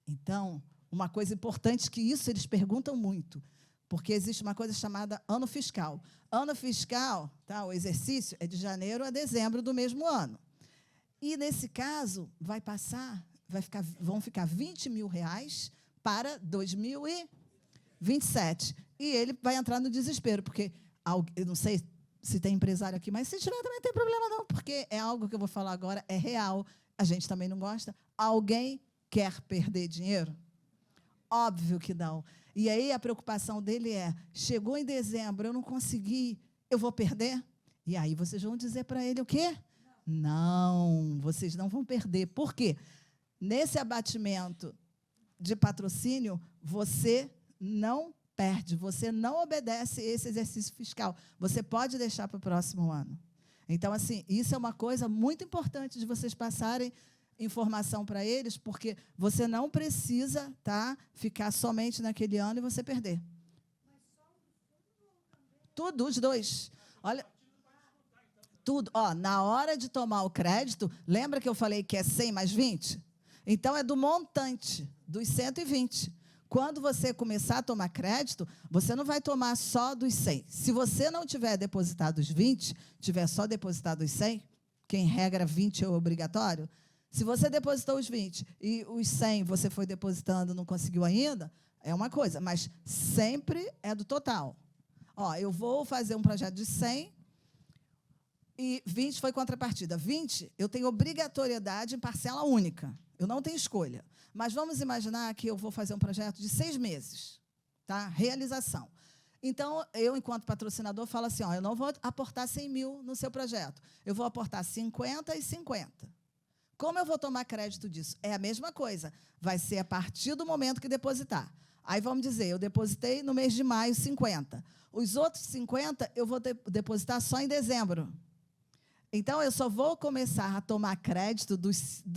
Então, uma coisa importante que isso eles perguntam muito, porque existe uma coisa chamada ano fiscal. Ano fiscal, tá, o exercício é de janeiro a dezembro do mesmo ano. E, nesse caso, vão ficar 20 mil reais para 2027. E ele vai entrar no desespero, porque, eu não sei se tem empresário aqui, mas se tiver também não tem problema não, porque é algo que eu vou falar agora, é real, a gente também não gosta. Alguém quer perder dinheiro? Óbvio que não. E aí a preocupação dele é, chegou em dezembro, eu não consegui, eu vou perder? E aí vocês vão dizer para ele o quê? Não, vocês não vão perder. Por quê? Nesse abatimento de patrocínio, você não perde, você não obedece esse exercício fiscal. Você pode deixar para o próximo ano. Então, assim, isso é uma coisa muito importante de vocês passarem informação para eles, porque você não precisa, tá, ficar somente naquele ano e você perder. Tudo, os dois. Olha, tudo. Ó, na hora de tomar o crédito, lembra que eu falei que é 100 mais 20? Então, é do montante, dos 120. Quando você começar a tomar crédito, você não vai tomar só dos 100. Se você não tiver depositado os 20, tiver só depositado os 100, que em regra 20 é obrigatório, se você depositou os 20 e os 100 você foi depositando, não conseguiu ainda, é uma coisa, mas sempre é do total. Ó, eu vou fazer um projeto de 100 e 20 foi contrapartida. 20, eu tenho obrigatoriedade em parcela única. Eu não tenho escolha. Mas vamos imaginar que eu vou fazer um projeto de 6 meses, tá? Realização. Então, eu, enquanto patrocinador, falo assim, ó, eu não vou aportar 100 mil no seu projeto. Eu vou aportar 50 e 50. Como eu vou tomar crédito disso? É a mesma coisa. Vai ser a partir do momento que depositar. Aí, vamos dizer, eu depositei no mês de maio 50. Os outros 50, eu vou depositar só em dezembro. Então, eu só vou começar a tomar crédito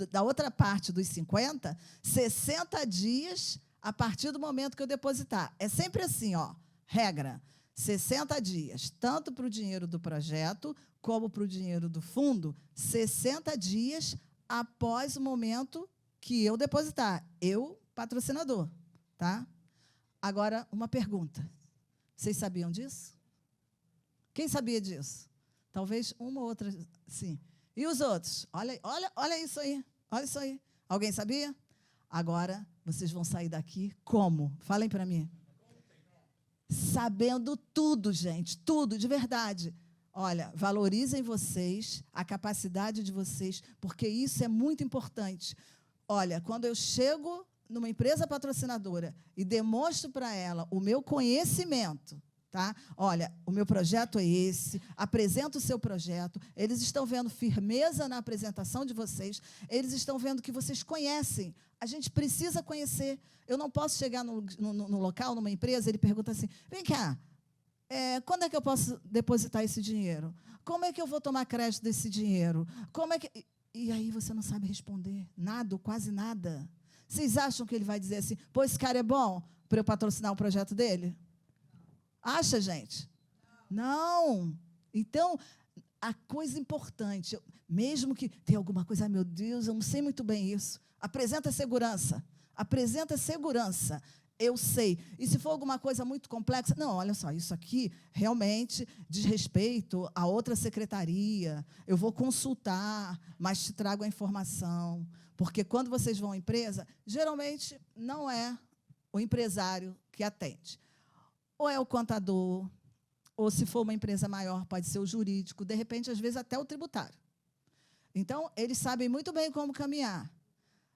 da outra parte dos 50, 60 dias a partir do momento que eu depositar. É sempre assim, ó, regra, 60 dias, tanto para o dinheiro do projeto, como para o dinheiro do fundo, 60 dias após o momento que eu depositar. Eu, patrocinador, tá? Agora, uma pergunta. Vocês sabiam disso? Quem sabia disso? Talvez uma ou outra, sim. E os outros? Olha isso aí. Olha isso aí. Alguém sabia? Agora, vocês vão sair daqui como? Falem para mim. Sabendo tudo, gente. Tudo, de verdade. Olha, valorizem vocês, a capacidade de vocês, porque isso é muito importante. Olha, quando eu chego numa empresa patrocinadora e demonstro para ela o meu conhecimento, tá? Olha, o meu projeto é esse, apresento o seu projeto, eles estão vendo firmeza na apresentação de vocês, eles estão vendo que vocês conhecem. A gente precisa conhecer. Eu não posso chegar no local, numa empresa, ele pergunta assim, vem cá, quando é que eu posso depositar esse dinheiro? Como é que eu vou tomar crédito desse dinheiro? Como é que... E aí você não sabe responder nada, quase nada. Vocês acham que ele vai dizer assim, pô, esse cara é bom para eu patrocinar o projeto dele? Acha, gente? Não. Então, a coisa importante, mesmo que tenha alguma coisa, ai, meu Deus, eu não sei muito bem isso, apresenta segurança. Apresenta segurança. Eu sei. E se for alguma coisa muito complexa, não, olha só, isso aqui realmente diz respeito a outra secretaria, eu vou consultar, mas te trago a informação. Porque quando vocês vão à empresa, geralmente não é o empresário que atende. Ou é o contador, ou se for uma empresa maior, pode ser o jurídico, de repente, às vezes, até o tributário. Então, eles sabem muito bem como caminhar.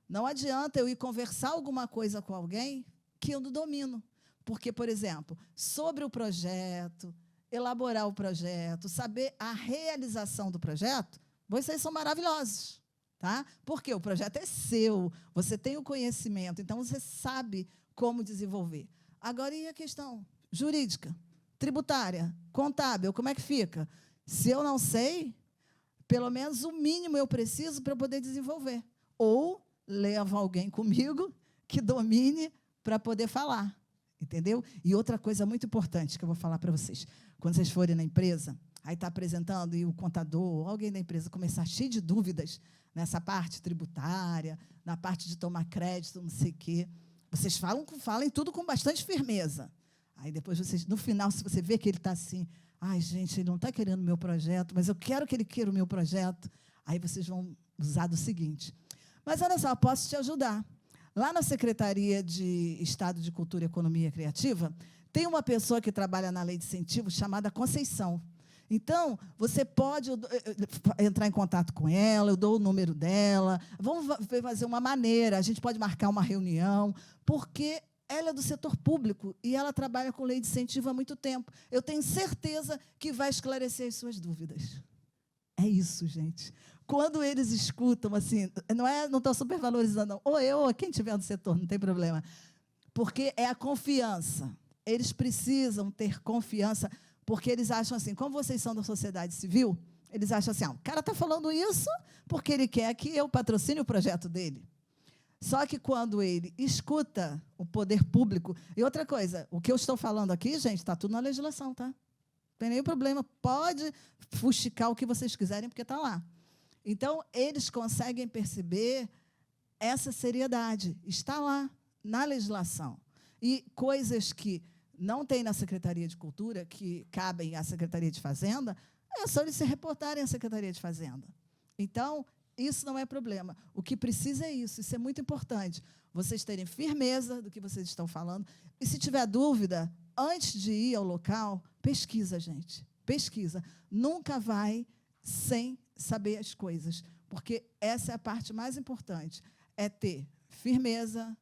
Não adianta eu ir conversar alguma coisa com alguém que eu não domino. Porque, por exemplo, sobre o projeto, elaborar o projeto, saber a realização do projeto, vocês são maravilhosos. Tá? Porque o projeto é seu, você tem o conhecimento, então você sabe como desenvolver. Agora, e a questão jurídica, tributária, contábil, como é que fica? Se eu não sei, pelo menos o mínimo eu preciso para poder desenvolver. Ou levo alguém comigo que domine para poder falar, entendeu? E outra coisa muito importante que eu vou falar para vocês, quando vocês forem na empresa, aí está apresentando e o contador, alguém da empresa começar cheio de dúvidas nessa parte tributária, na parte de tomar crédito, não sei o quê, vocês falem tudo com bastante firmeza. Aí depois, vocês, no final, se você vê que ele está assim, ai, gente, ele não está querendo o meu projeto, mas eu quero que ele queira o meu projeto, aí vocês vão usar do seguinte. Mas, olha só, posso te ajudar. Lá na Secretaria de Estado de Cultura e Economia Criativa, tem uma pessoa que trabalha na Lei de Incentivo chamada Conceição. Então, você pode entrar em contato com ela, eu dou o número dela, vamos fazer uma maneira, a gente pode marcar uma reunião, porque ela é do setor público e ela trabalha com lei de incentivo há muito tempo. Eu tenho certeza que vai esclarecer as suas dúvidas. É isso, gente. Quando eles escutam, assim, não estão supervalorizando, não. Ou eu, ou quem estiver no setor, não tem problema. Porque é a confiança. Eles precisam ter confiança, porque eles acham assim, como vocês são da sociedade civil, eles acham assim, o cara está falando isso porque ele quer que eu patrocine o projeto dele. Só que quando ele escuta o poder público... E outra coisa, o que eu estou falando aqui, gente, está tudo na legislação, tá? Não tem nenhum problema, pode fuxicar o que vocês quiserem, porque está lá. Então, eles conseguem perceber essa seriedade, está lá, na legislação. E coisas que não tem na Secretaria de Cultura, que cabem à Secretaria de Fazenda, é só eles se reportarem à Secretaria de Fazenda. Então, isso não é problema. O que precisa é isso é muito importante. Vocês terem firmeza do que vocês estão falando. E, se tiver dúvida, antes de ir ao local, pesquisa, gente. Pesquisa. Nunca vai sem saber as coisas, porque essa é a parte mais importante, é ter firmeza,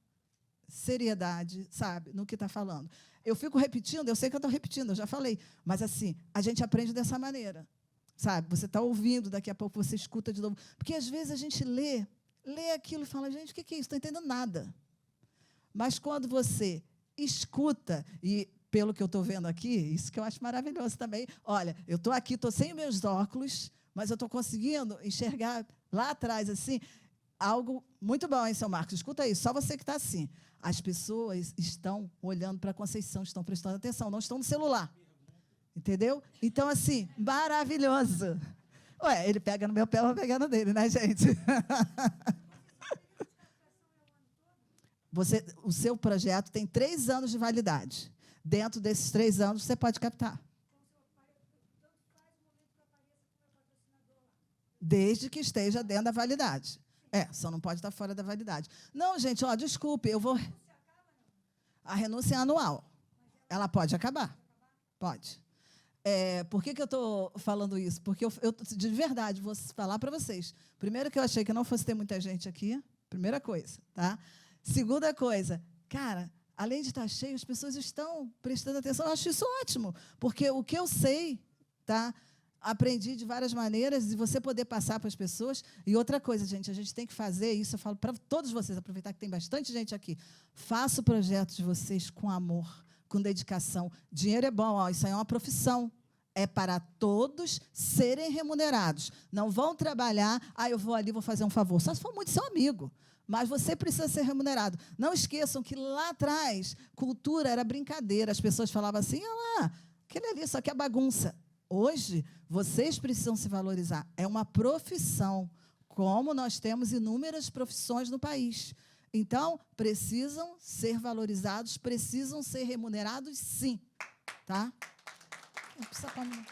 seriedade, sabe, no que está falando. Eu fico repetindo, eu sei que eu estou repetindo, eu já falei, mas, assim, a gente aprende dessa maneira, sabe? Você está ouvindo, daqui a pouco você escuta de novo. Porque, às vezes, a gente lê aquilo e fala, gente, o que é isso? Não estou entendendo nada. Mas, quando você escuta, e, pelo que eu estou vendo aqui, isso que eu acho maravilhoso também, olha, eu estou aqui, estou sem meus óculos, mas eu estou conseguindo enxergar lá atrás, assim, algo muito bom, hein, seu Marcos? Escuta isso, só você que está assim. As pessoas estão olhando para a Conceição, estão prestando atenção, não estão no celular. Entendeu? Então, assim, maravilhoso. Ué, ele pega no meu pé, eu vou pegar no dele, né, gente? O seu projeto tem 3 anos de validade. Dentro desses 3 anos, você pode captar. Desde que esteja dentro da validade. Só não pode estar fora da validade. Não, gente, desculpe, eu vou... A renúncia é anual. Ela pode acabar. Pode. Por que eu estou falando isso? Porque eu, de verdade, vou falar para vocês. Primeiro, que eu achei que não fosse ter muita gente aqui. Primeira coisa, tá? Segunda coisa, cara, além de estar cheio, as pessoas estão prestando atenção. Eu acho isso ótimo, porque o que eu sei, tá? Aprendi de várias maneiras, e você poder passar para as pessoas. E outra coisa, gente, a gente tem que fazer isso, eu falo para todos vocês, aproveitar que tem bastante gente aqui, faça o projeto de vocês com amor, com dedicação. Dinheiro é bom, isso aí é uma profissão. É para todos serem remunerados. Não vão trabalhar, eu vou ali, vou fazer um favor. Só se for muito seu amigo. Mas você precisa ser remunerado. Não esqueçam que lá atrás, cultura era brincadeira. As pessoas falavam assim, olha lá, aquele ali, só que é bagunça. Hoje, vocês precisam se valorizar. É uma profissão, como nós temos inúmeras profissões no país. Então, precisam ser valorizados, precisam ser remunerados, sim. Tá? Não precisa parar.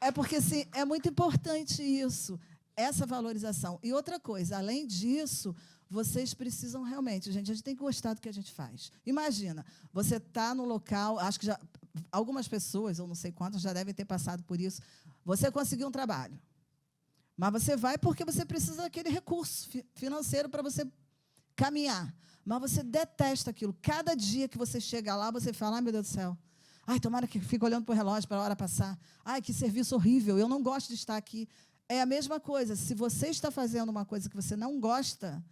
É porque, assim, é muito importante isso, essa valorização. E outra coisa, além disso, vocês precisam realmente, gente, a gente tem que gostar do que a gente faz. Imagina, você está no local, acho que já algumas pessoas, eu não sei quantas, já devem ter passado por isso. Você conseguiu um trabalho, mas você vai porque você precisa daquele recurso financeiro para você caminhar. Mas você detesta aquilo. Cada dia que você chega lá, você fala, ai, meu Deus do céu, ai, tomara que fique olhando para o relógio para a hora passar. Ai, que serviço horrível, eu não gosto de estar aqui. É a mesma coisa. Se você está fazendo uma coisa que você não gosta,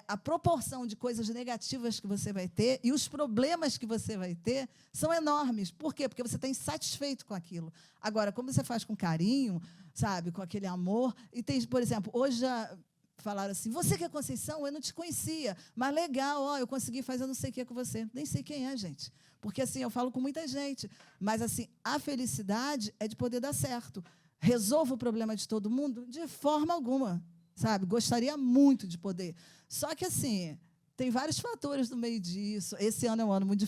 a proporção de coisas negativas que você vai ter e os problemas que você vai ter são enormes. Por quê? Porque você está insatisfeito com aquilo. Agora, como você faz com carinho, sabe, com aquele amor, e tem, por exemplo, hoje já falaram assim, você que é Conceição, eu não te conhecia, mas legal, ó, eu consegui fazer não sei o que com você. Nem sei quem é, gente. Porque, assim, eu falo com muita gente, mas, assim, a felicidade é de poder dar certo. Resolvo o problema de todo mundo? De forma alguma, sabe? Gostaria muito de poder. Só que, assim, tem vários fatores no meio disso. Esse ano é um ano muito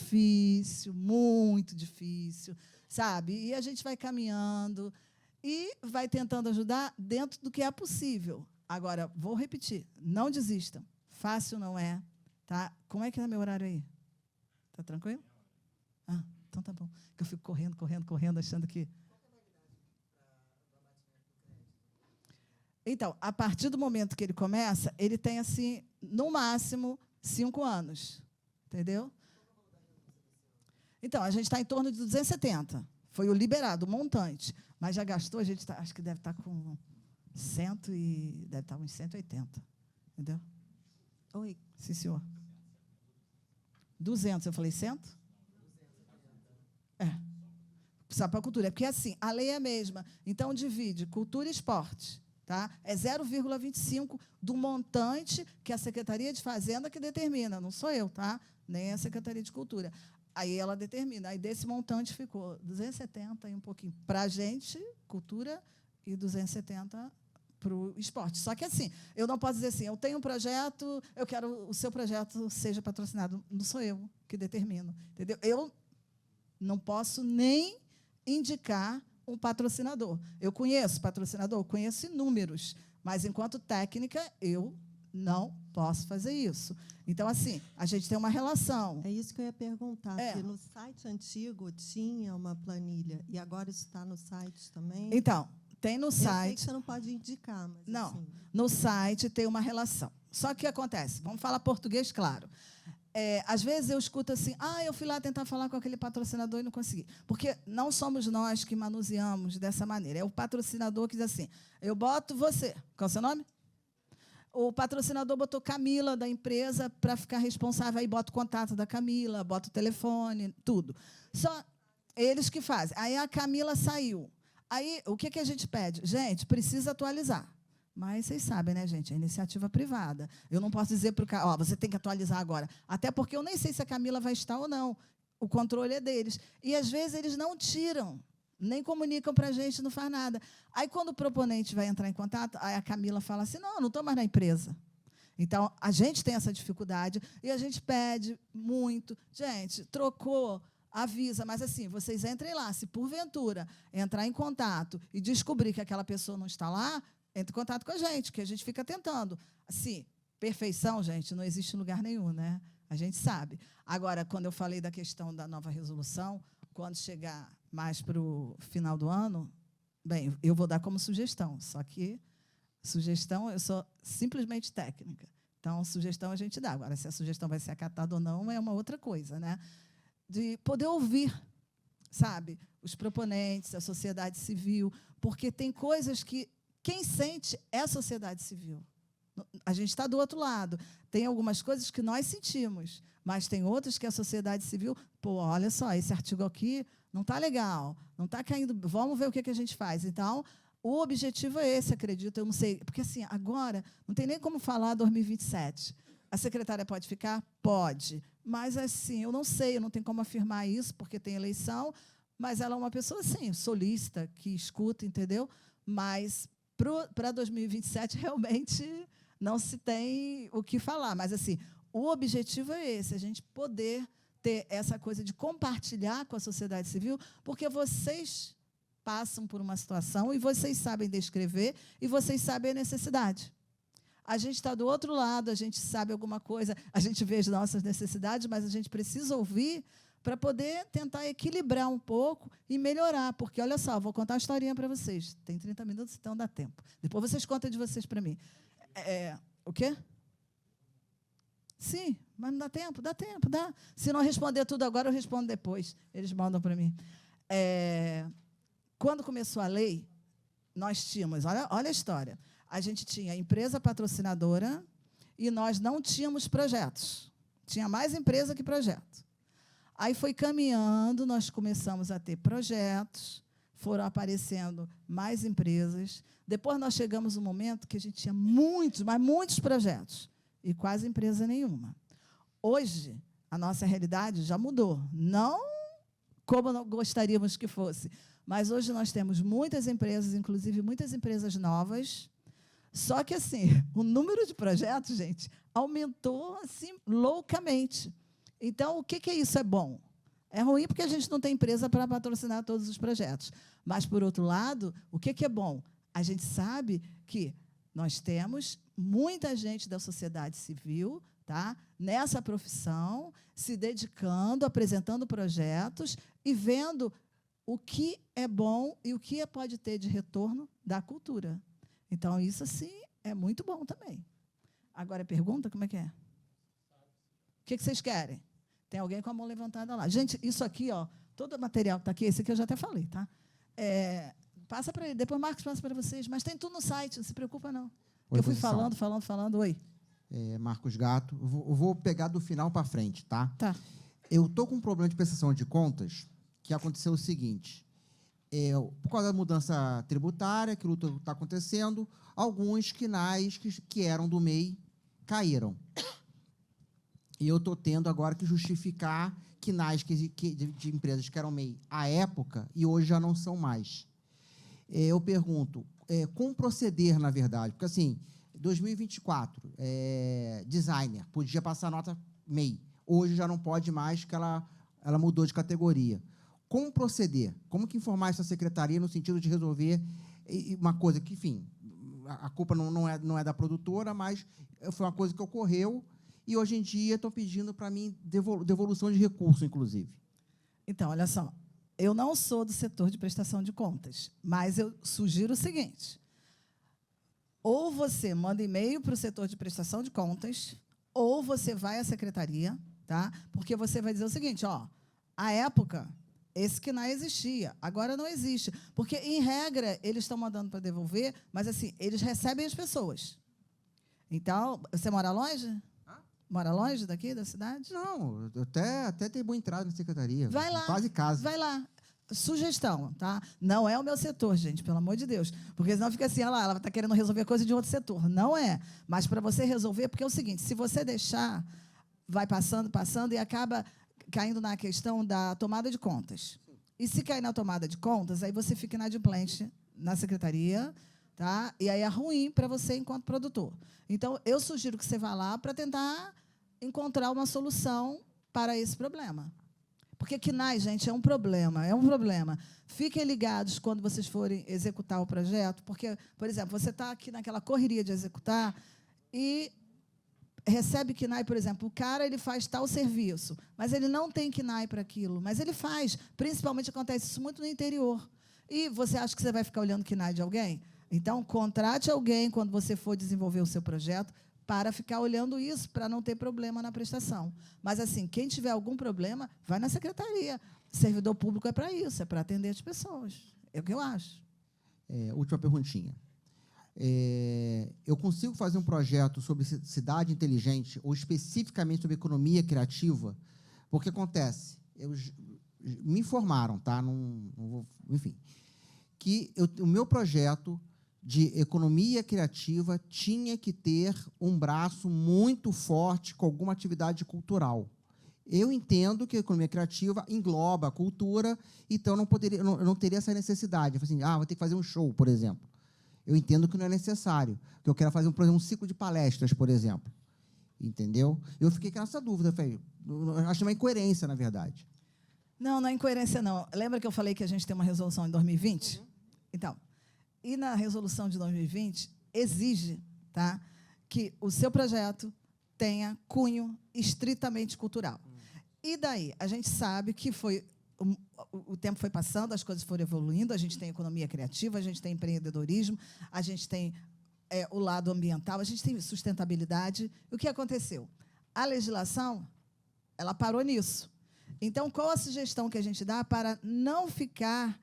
difícil, sabe? E a gente vai caminhando e vai tentando ajudar dentro do que é possível. Agora, vou repetir, não desistam. Fácil não é, tá? Como é que é meu horário aí? Tá tranquilo? Ah, então tá bom. Que eu fico correndo, achando que... Então, a partir do momento que ele começa, ele tem, assim, no máximo, 5 anos. Entendeu? Então, a gente está em torno de 270. Foi o liberado, o montante. Mas já gastou, a gente acho que deve estar com... deve estar uns 180, entendeu? Oi. Sim, senhor. 200, eu falei 100? Só para a cultura. Porque, assim, a lei é a mesma. Então, divide cultura e esporte. Tá? É 0,25 do montante que a Secretaria de Fazenda que determina. Não sou eu, tá? Nem a Secretaria de Cultura. Aí ela determina. Aí, desse montante, ficou 270 e um pouquinho para a gente, cultura, e 270 para o esporte. Só que, assim, eu não posso dizer assim, eu tenho um projeto, eu quero o seu projeto seja patrocinado. Não sou eu que determino, entendeu? Eu não posso nem indicar um patrocinador. Eu conheço patrocinador, conheço inúmeros, mas, enquanto técnica, eu não posso fazer isso. Então, assim, a gente tem uma relação. É isso que eu ia perguntar, se no site antigo tinha uma planilha, e agora isso está no site também? Então, tem no Eu sei site... que você não pode indicar, mas... Não, assim... no site tem uma relação. Só que o que acontece? Vamos falar português, claro. Às vezes eu escuto assim, eu fui lá tentar falar com aquele patrocinador e não consegui. Porque não somos nós que manuseamos dessa maneira. É o patrocinador que diz assim, eu boto você. Qual é o seu nome? O patrocinador botou Camila, da empresa, para ficar responsável. Aí bota o contato da Camila, bota o telefone, tudo. Só eles que fazem. Aí a Camila saiu. Aí, o que a gente pede? Gente, precisa atualizar. Mas vocês sabem, né, gente? É iniciativa privada. Eu não posso dizer para o cara, você tem que atualizar agora. Até porque eu nem sei se a Camila vai estar ou não. O controle é deles. E, às vezes, eles não tiram, nem comunicam para a gente, não faz nada. Aí, quando o proponente vai entrar em contato, aí a Camila fala assim, não estou mais na empresa. Então, a gente tem essa dificuldade e a gente pede muito. Gente, trocou, avisa, mas, assim, vocês entrem lá. Se, porventura, entrar em contato e descobrir que aquela pessoa não está lá, entre em contato com a gente, que a gente fica tentando. Assim, perfeição, gente, não existe em lugar nenhum, né? A gente sabe. Agora, quando eu falei da questão da nova resolução, quando chegar mais para o final do ano, bem, eu vou dar como sugestão, só que sugestão, eu sou simplesmente técnica. Então, sugestão a gente dá. Agora, se a sugestão vai ser acatada ou não, é uma outra coisa, né? De poder ouvir, sabe, os proponentes, a sociedade civil, porque tem coisas que quem sente é a sociedade civil. A gente está do outro lado. Tem algumas coisas que nós sentimos, mas tem outras que a sociedade civil... olha só, esse artigo aqui não está legal, não está caindo... Vamos ver o que a gente faz. Então, o objetivo é esse, acredito. Eu não sei, porque, assim, agora não tem nem como falar 2027. A secretária pode ficar? Pode. Mas, assim, eu não sei, eu não tenho como afirmar isso, porque tem eleição, mas ela é uma pessoa, assim, solícita, que escuta, entendeu? Mas... para 2027, realmente, não se tem o que falar. Mas, assim, o objetivo é esse, a gente poder ter essa coisa de compartilhar com a sociedade civil, porque vocês passam por uma situação e vocês sabem descrever e vocês sabem a necessidade. A gente está do outro lado, a gente sabe alguma coisa, a gente vê as nossas necessidades, mas a gente precisa ouvir para poder tentar equilibrar um pouco e melhorar. Porque, olha só, vou contar uma historinha para vocês. Tem 30 minutos, então dá tempo. Depois vocês contam de vocês para mim. O quê? Sim, mas não dá tempo? Dá tempo, dá. Se não responder tudo agora, eu respondo depois. Eles mandam para mim. Quando começou a lei, nós tínhamos, olha a história, a gente tinha empresa patrocinadora e nós não tínhamos projetos. Tinha mais empresa que projeto. Aí foi caminhando, nós começamos a ter projetos, foram aparecendo mais empresas. Depois nós chegamos no momento que a gente tinha muitos, mas muitos projetos e quase empresa nenhuma. Hoje, a nossa realidade já mudou. Não como nós gostaríamos que fosse, mas hoje nós temos muitas empresas, inclusive muitas empresas novas. Só que, assim, o número de projetos, gente, aumentou assim, loucamente. Então, o que é isso? É bom? É ruim porque a gente não tem empresa para patrocinar todos os projetos. Mas, por outro lado, o que é bom? A gente sabe que nós temos muita gente da sociedade civil, tá, nessa profissão, se dedicando, apresentando projetos e vendo o que é bom e o que pode ter de retorno da cultura. Então, isso, assim, é muito bom também. Agora, a pergunta, como é que é? O que vocês querem? Tem alguém com a mão levantada lá. Gente, isso aqui, ó, todo o material que está aqui, esse aqui eu já até falei, tá? Passa para ele, depois o Marcos passa para vocês, mas tem tudo no site, não se preocupa, não. Oi, eu fui posição. falando, oi. Marcos Gato, eu vou pegar do final para frente, tá? Tá. Eu estou com um problema de prestação de contas, que aconteceu o seguinte, por causa da mudança tributária, aquilo está acontecendo, alguns quinais que eram do MEI caíram. E eu estou tendo agora que justificar quinais de empresas que eram MEI à época e hoje já não são mais. Eu pergunto, como proceder, na verdade? Porque, assim, 2024, designer, podia passar nota MEI. Hoje já não pode mais, porque ela mudou de categoria. Como proceder? Como que informar essa secretaria no sentido de resolver uma coisa que, enfim, a culpa não é da produtora, mas foi uma coisa que ocorreu e, hoje em dia, estão pedindo para mim devolução de recurso, inclusive. Então, olha só, eu não sou do setor de prestação de contas, mas eu sugiro o seguinte, ou você manda e-mail para o setor de prestação de contas, ou você vai à secretaria, tá? Porque você vai dizer o seguinte, ó, à época, esse KNAI existia, agora não existe. Porque, em regra, eles estão mandando para devolver, mas, assim, eles recebem as pessoas. Então, você mora longe? Mora longe daqui, da cidade? Não, eu até tenho boa entrada na secretaria. Vai lá. Quase casa. Vai lá. Sugestão, tá? Não é o meu setor, gente, pelo amor de Deus. Porque senão fica assim, olha lá, ela está querendo resolver coisa de outro setor. Não é. Mas para você resolver, porque é o seguinte, se você deixar, vai passando e acaba caindo na questão da tomada de contas. E se cair na tomada de contas, aí você fica inadimplente na secretaria, tá? E aí é ruim para você enquanto produtor. Então, eu sugiro que você vá lá para tentar encontrar uma solução para esse problema. Porque KNAI, gente, é um problema. Fiquem ligados quando vocês forem executar o projeto, porque, por exemplo, você está aqui naquela correria de executar e recebe KNAI, por exemplo, o cara ele faz tal serviço, mas ele não tem KNAI para aquilo, mas ele faz. Principalmente acontece isso muito no interior. E você acha que você vai ficar olhando KNAI de alguém? Então, contrate alguém quando você for desenvolver o seu projeto para ficar olhando isso, para não ter problema na prestação. Mas, assim, quem tiver algum problema, vai na secretaria. Servidor público é para isso, é para atender as pessoas. É o que eu acho. Última perguntinha. Eu consigo fazer um projeto sobre cidade inteligente ou especificamente sobre economia criativa? Porque acontece, me informaram, tá? Não vou, enfim, que o meu projeto de economia criativa tinha que ter um braço muito forte com alguma atividade cultural. Eu entendo que a economia criativa engloba a cultura, então eu não teria essa necessidade. Eu falei assim, vou ter que fazer um show, por exemplo. Eu entendo que não é necessário, que eu quero fazer, por exemplo, um ciclo de palestras, por exemplo. Entendeu? Eu fiquei com essa dúvida, eu acho uma incoerência, na verdade. Não é incoerência, não. Lembra que eu falei que a gente tem uma resolução em 2020? Então, e na resolução de 2020 exige, tá, que o seu projeto tenha cunho estritamente cultural. E daí? A gente sabe que o tempo foi passando, as coisas foram evoluindo, a gente tem economia criativa, a gente tem empreendedorismo, a gente tem o lado ambiental, a gente tem sustentabilidade. O que aconteceu? A legislação, ela parou nisso. Então, qual a sugestão que a gente dá para não ficar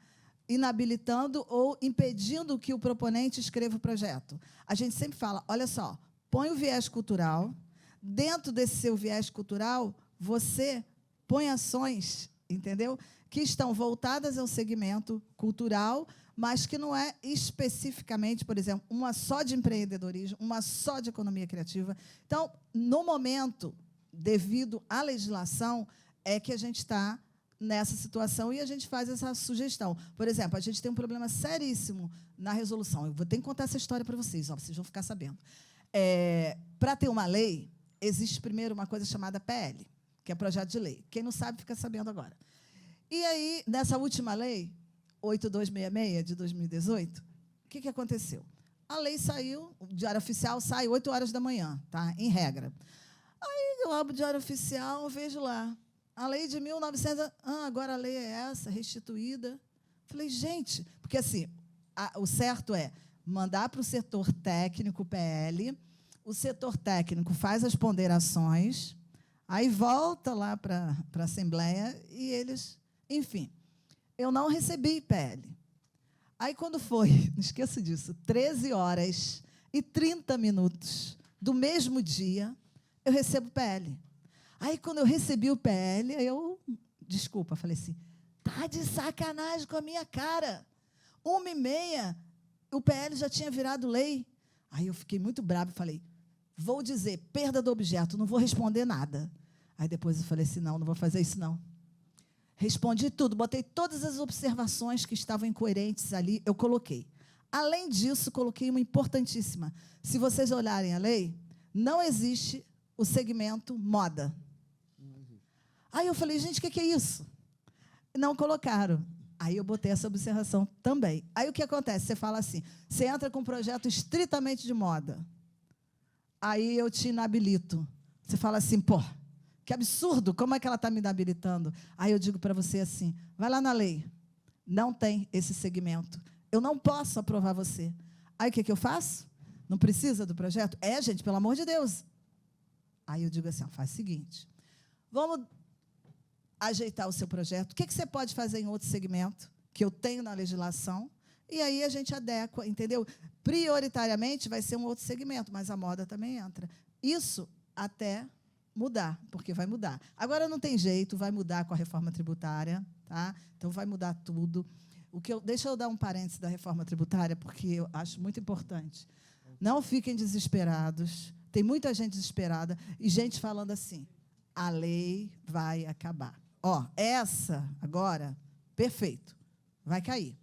inabilitando ou impedindo que o proponente escreva o projeto? A gente sempre fala, olha só, põe o viés cultural, dentro desse seu viés cultural, você põe ações, entendeu? Que estão voltadas ao segmento cultural, mas que não é especificamente, por exemplo, uma só de empreendedorismo, uma só de economia criativa. Então, no momento, devido à legislação, é que a gente está nessa situação e a gente faz essa sugestão. Por exemplo, a gente tem um problema seríssimo na resolução. Eu vou ter que contar essa história para vocês, vocês vão ficar sabendo. Para ter uma lei, existe primeiro uma coisa chamada PL, que é projeto de lei. Quem não sabe, fica sabendo agora. E aí, nessa última lei, 8266, de 2018, o que aconteceu? A lei saiu, o Diário Oficial sai 8 horas da manhã, tá? Em regra. Aí eu abro o Diário Oficial, vejo lá, a lei de 1900, agora a lei é essa, restituída. Falei, gente, porque assim, o certo é mandar para o setor técnico, PL, o setor técnico faz as ponderações, aí volta lá para a Assembleia e eles... Enfim, eu não recebi PL. Aí, quando foi, não esqueço disso, 13h30 do mesmo dia, eu recebo PL. Aí, quando eu recebi o PL, falei assim, tá de sacanagem com a minha cara. 1h30, o PL já tinha virado lei. Aí eu fiquei muito brava e falei, vou dizer, perda do objeto, não vou responder nada. Aí depois eu falei assim, não vou fazer isso, não. Respondi tudo, botei todas as observações que estavam incoerentes ali, eu coloquei. Além disso, coloquei uma importantíssima. Se vocês olharem a lei, não existe o segmento moda. Aí eu falei, gente, o que é isso? Não colocaram. Aí eu botei essa observação também. Aí o que acontece? Você fala assim, você entra com um projeto estritamente de moda. Aí eu te inabilito. Você fala assim, pô, que absurdo, como é que ela está me inabilitando? Aí eu digo para você assim, vai lá na lei, não tem esse segmento, eu não posso aprovar você. Aí o que eu faço? Não precisa do projeto? Gente, pelo amor de Deus. Aí eu digo assim, faz o seguinte, vamos ajeitar o seu projeto, o que você pode fazer em outro segmento, que eu tenho na legislação, e aí a gente adequa, entendeu? Prioritariamente vai ser um outro segmento, mas a moda também entra. Isso até... mudar, porque vai mudar. Agora não tem jeito, vai mudar com a reforma tributária, tá? Então vai mudar tudo. Deixa eu dar um parênteses da reforma tributária, porque eu acho muito importante. Não fiquem desesperados. Tem muita gente desesperada e gente falando assim: a lei vai acabar. Essa agora, perfeito, vai cair.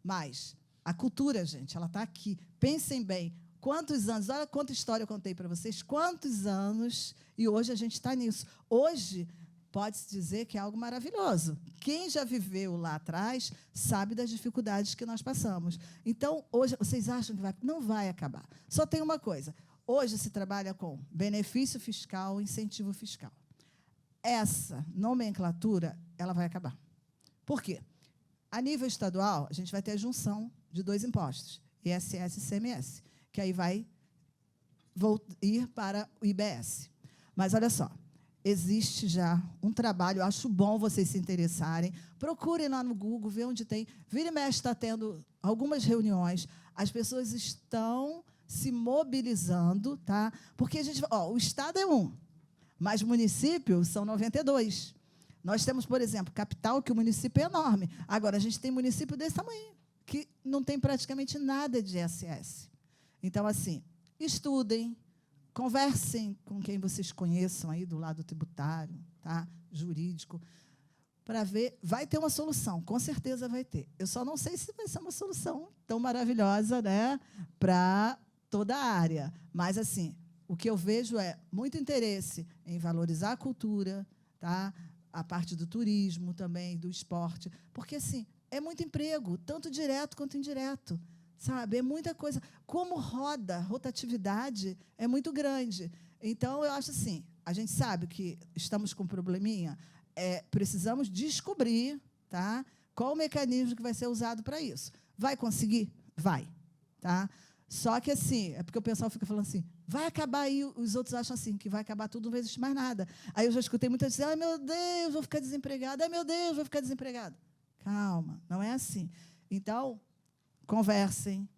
Mas a cultura, gente, ela está aqui. Pensem bem. Quantos anos, olha quanta história eu contei para vocês, quantos anos, e hoje a gente está nisso. Hoje, pode-se dizer que é algo maravilhoso. Quem já viveu lá atrás sabe das dificuldades que nós passamos. Então, hoje, vocês acham que não vai acabar. Só tem uma coisa, hoje se trabalha com benefício fiscal, incentivo fiscal. Essa nomenclatura, ela vai acabar. Por quê? A nível estadual, a gente vai ter a junção de 2 impostos, ISS e ICMS, que aí vai ir para o IBS. Mas, olha só, existe já um trabalho, eu acho bom vocês se interessarem, procurem lá no Google, vê onde tem, vira e mexe, está tendo algumas reuniões, as pessoas estão se mobilizando, tá? Porque a gente, o Estado é um, mas municípios são 92. Nós temos, por exemplo, capital, que o município é enorme. Agora, a gente tem município desse tamanho, que não tem praticamente nada de ISS. Então, assim, estudem, conversem com quem vocês conheçam aí do lado tributário, tá? Jurídico, para ver, vai ter uma solução, com certeza vai ter. Eu só não sei se vai ser uma solução tão maravilhosa, né, para toda a área. Mas, assim, o que eu vejo é muito interesse em valorizar a cultura, tá? A parte do turismo também, do esporte, porque, assim, é muito emprego, tanto direto quanto indireto. sabe? É muita coisa. Como roda, rotatividade é muito grande. Então, eu acho assim, a gente sabe que estamos com um probleminha, precisamos descobrir, tá, qual o mecanismo que vai ser usado para isso. Vai conseguir? Vai. Tá? Só que, assim, é porque o pessoal fica falando assim, vai acabar aí, os outros acham assim, que vai acabar tudo, não vai existir mais nada. Aí eu já escutei muitas vezes, ai, meu Deus, vou ficar desempregado, ai, meu Deus, vou ficar desempregado. Calma, não é assim. Então, conversem,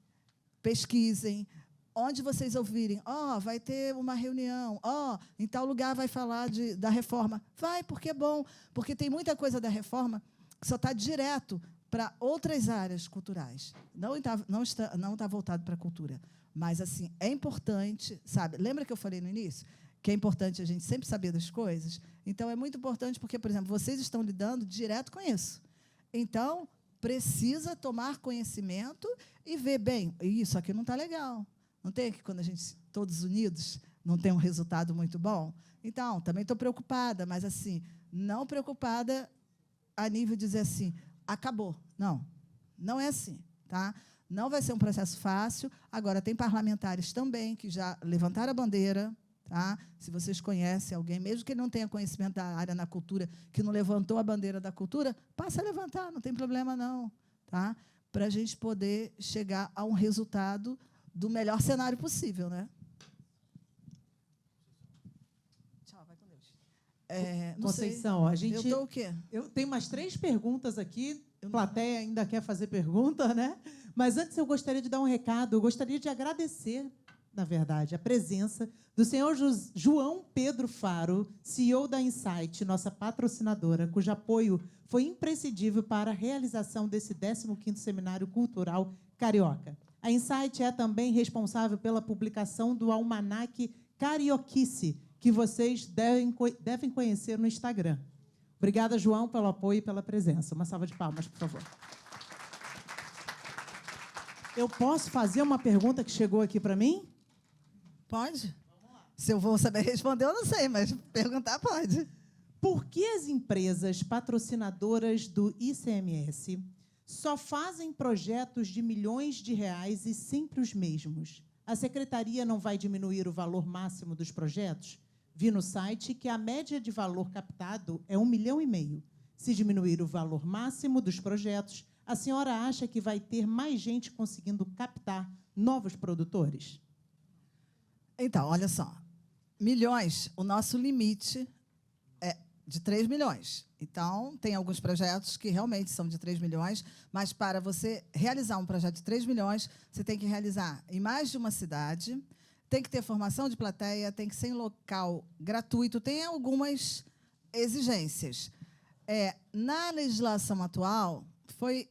pesquisem, onde vocês ouvirem, vai ter uma reunião, em tal lugar vai falar da reforma. Vai, porque é bom, porque tem muita coisa da reforma que só está direto para outras áreas culturais. Não está voltado para a cultura. Mas, assim, é importante, sabe? Lembra que eu falei no início? Que é importante a gente sempre saber das coisas? Então, é muito importante porque, por exemplo, vocês estão lidando direto com isso. Então, precisa tomar conhecimento e ver, bem, isso aqui não está legal. Não tem que, quando a gente, todos unidos, não tem um resultado muito bom? Então, também estou preocupada, mas, assim, não preocupada a nível de dizer assim, acabou. Não, não é assim, tá? Não vai ser um processo fácil. Agora, tem parlamentares também que já levantaram a bandeira, tá? Se vocês conhecem alguém, mesmo que ele não tenha conhecimento da área na cultura, que não levantou a bandeira da cultura, passa a levantar, não tem problema não, tá? Para a gente poder chegar a um resultado do melhor cenário possível, né? Tchau, vai com Deus. Não Conceição, sei. a gente... Eu estou o quê? Eu tenho mais 3 perguntas aqui. A plateia ainda quer fazer pergunta, né? Mas antes eu gostaria de dar um recado. Eu gostaria de agradecer, na verdade, a presença do senhor João Pedro Faro, CEO da Insight, nossa patrocinadora, cujo apoio foi imprescindível para a realização desse 15º Seminário Cultural Carioca. A Insight é também responsável pela publicação do Almanaque Carioquice, que vocês devem conhecer no Instagram. Obrigada, João, pelo apoio e pela presença. Uma salva de palmas, por favor. Eu posso fazer uma pergunta que chegou aqui para mim? Pode? Se eu vou saber responder, eu não sei, mas perguntar pode. Por que as empresas patrocinadoras do ICMS só fazem projetos de milhões de reais e sempre os mesmos? A secretaria não vai diminuir o valor máximo dos projetos? Vi no site que a média de valor captado é 1,5 milhão. Se diminuir o valor máximo dos projetos, a senhora acha que vai ter mais gente conseguindo captar novos produtores? Então, olha só. Milhões, o nosso limite é de 3 milhões. Então, tem alguns projetos que realmente são de 3 milhões, mas para você realizar um projeto de 3 milhões, você tem que realizar em mais de uma cidade, tem que ter formação de plateia, tem que ser em local gratuito, tem algumas exigências. Na legislação atual,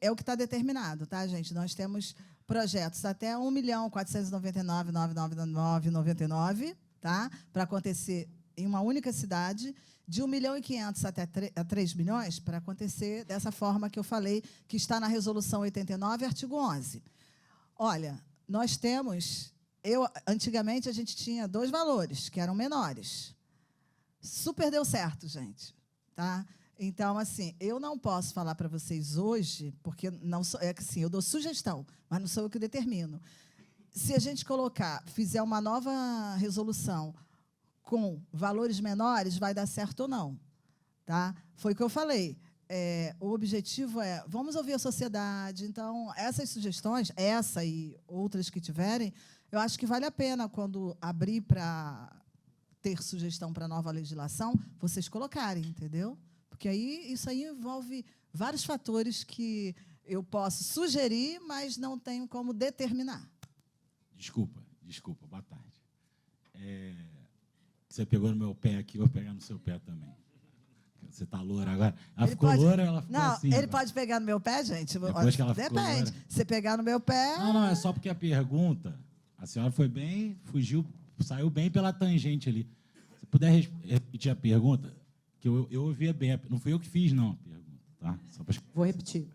é o que está determinado, tá, gente? Nós temos projetos até 1.499.999,99, tá? Para acontecer em uma única cidade, de 1,5 milhão até 3 milhões, para acontecer dessa forma que eu falei, que está na Resolução 89, artigo 11. Olha, nós temos... antigamente, a gente tinha 2 valores, que eram menores. Super deu certo, gente. Tá? Então, assim, eu não posso falar para vocês hoje, porque não sou, que assim, eu dou sugestão, mas não sou eu que determino. Se a gente fizer uma nova resolução com valores menores, vai dar certo ou não. Tá? Foi o que eu falei. O objetivo vamos ouvir a sociedade. Então, essas sugestões, essa e outras que tiverem, eu acho que vale a pena, quando abrir para ter sugestão para nova legislação, vocês colocarem, entendeu? Porque isso aí envolve vários fatores que eu posso sugerir, mas não tenho como determinar. Desculpa, boa tarde. Você pegou no meu pé aqui, eu vou pegar no seu pé também. Você está loura agora. Ela ficou loura, ela ficou assim. Não, ele agora. pode pegar no meu pé, gente? Depois que ela ficou Depende. loura. Se pegar no meu pé... Não, é só porque a pergunta, a senhora foi bem, saiu bem pela tangente ali. Se puder repetir a pergunta, que eu ouvia bem. Não fui eu que fiz, não, a pergunta. Tá? Vou repetir.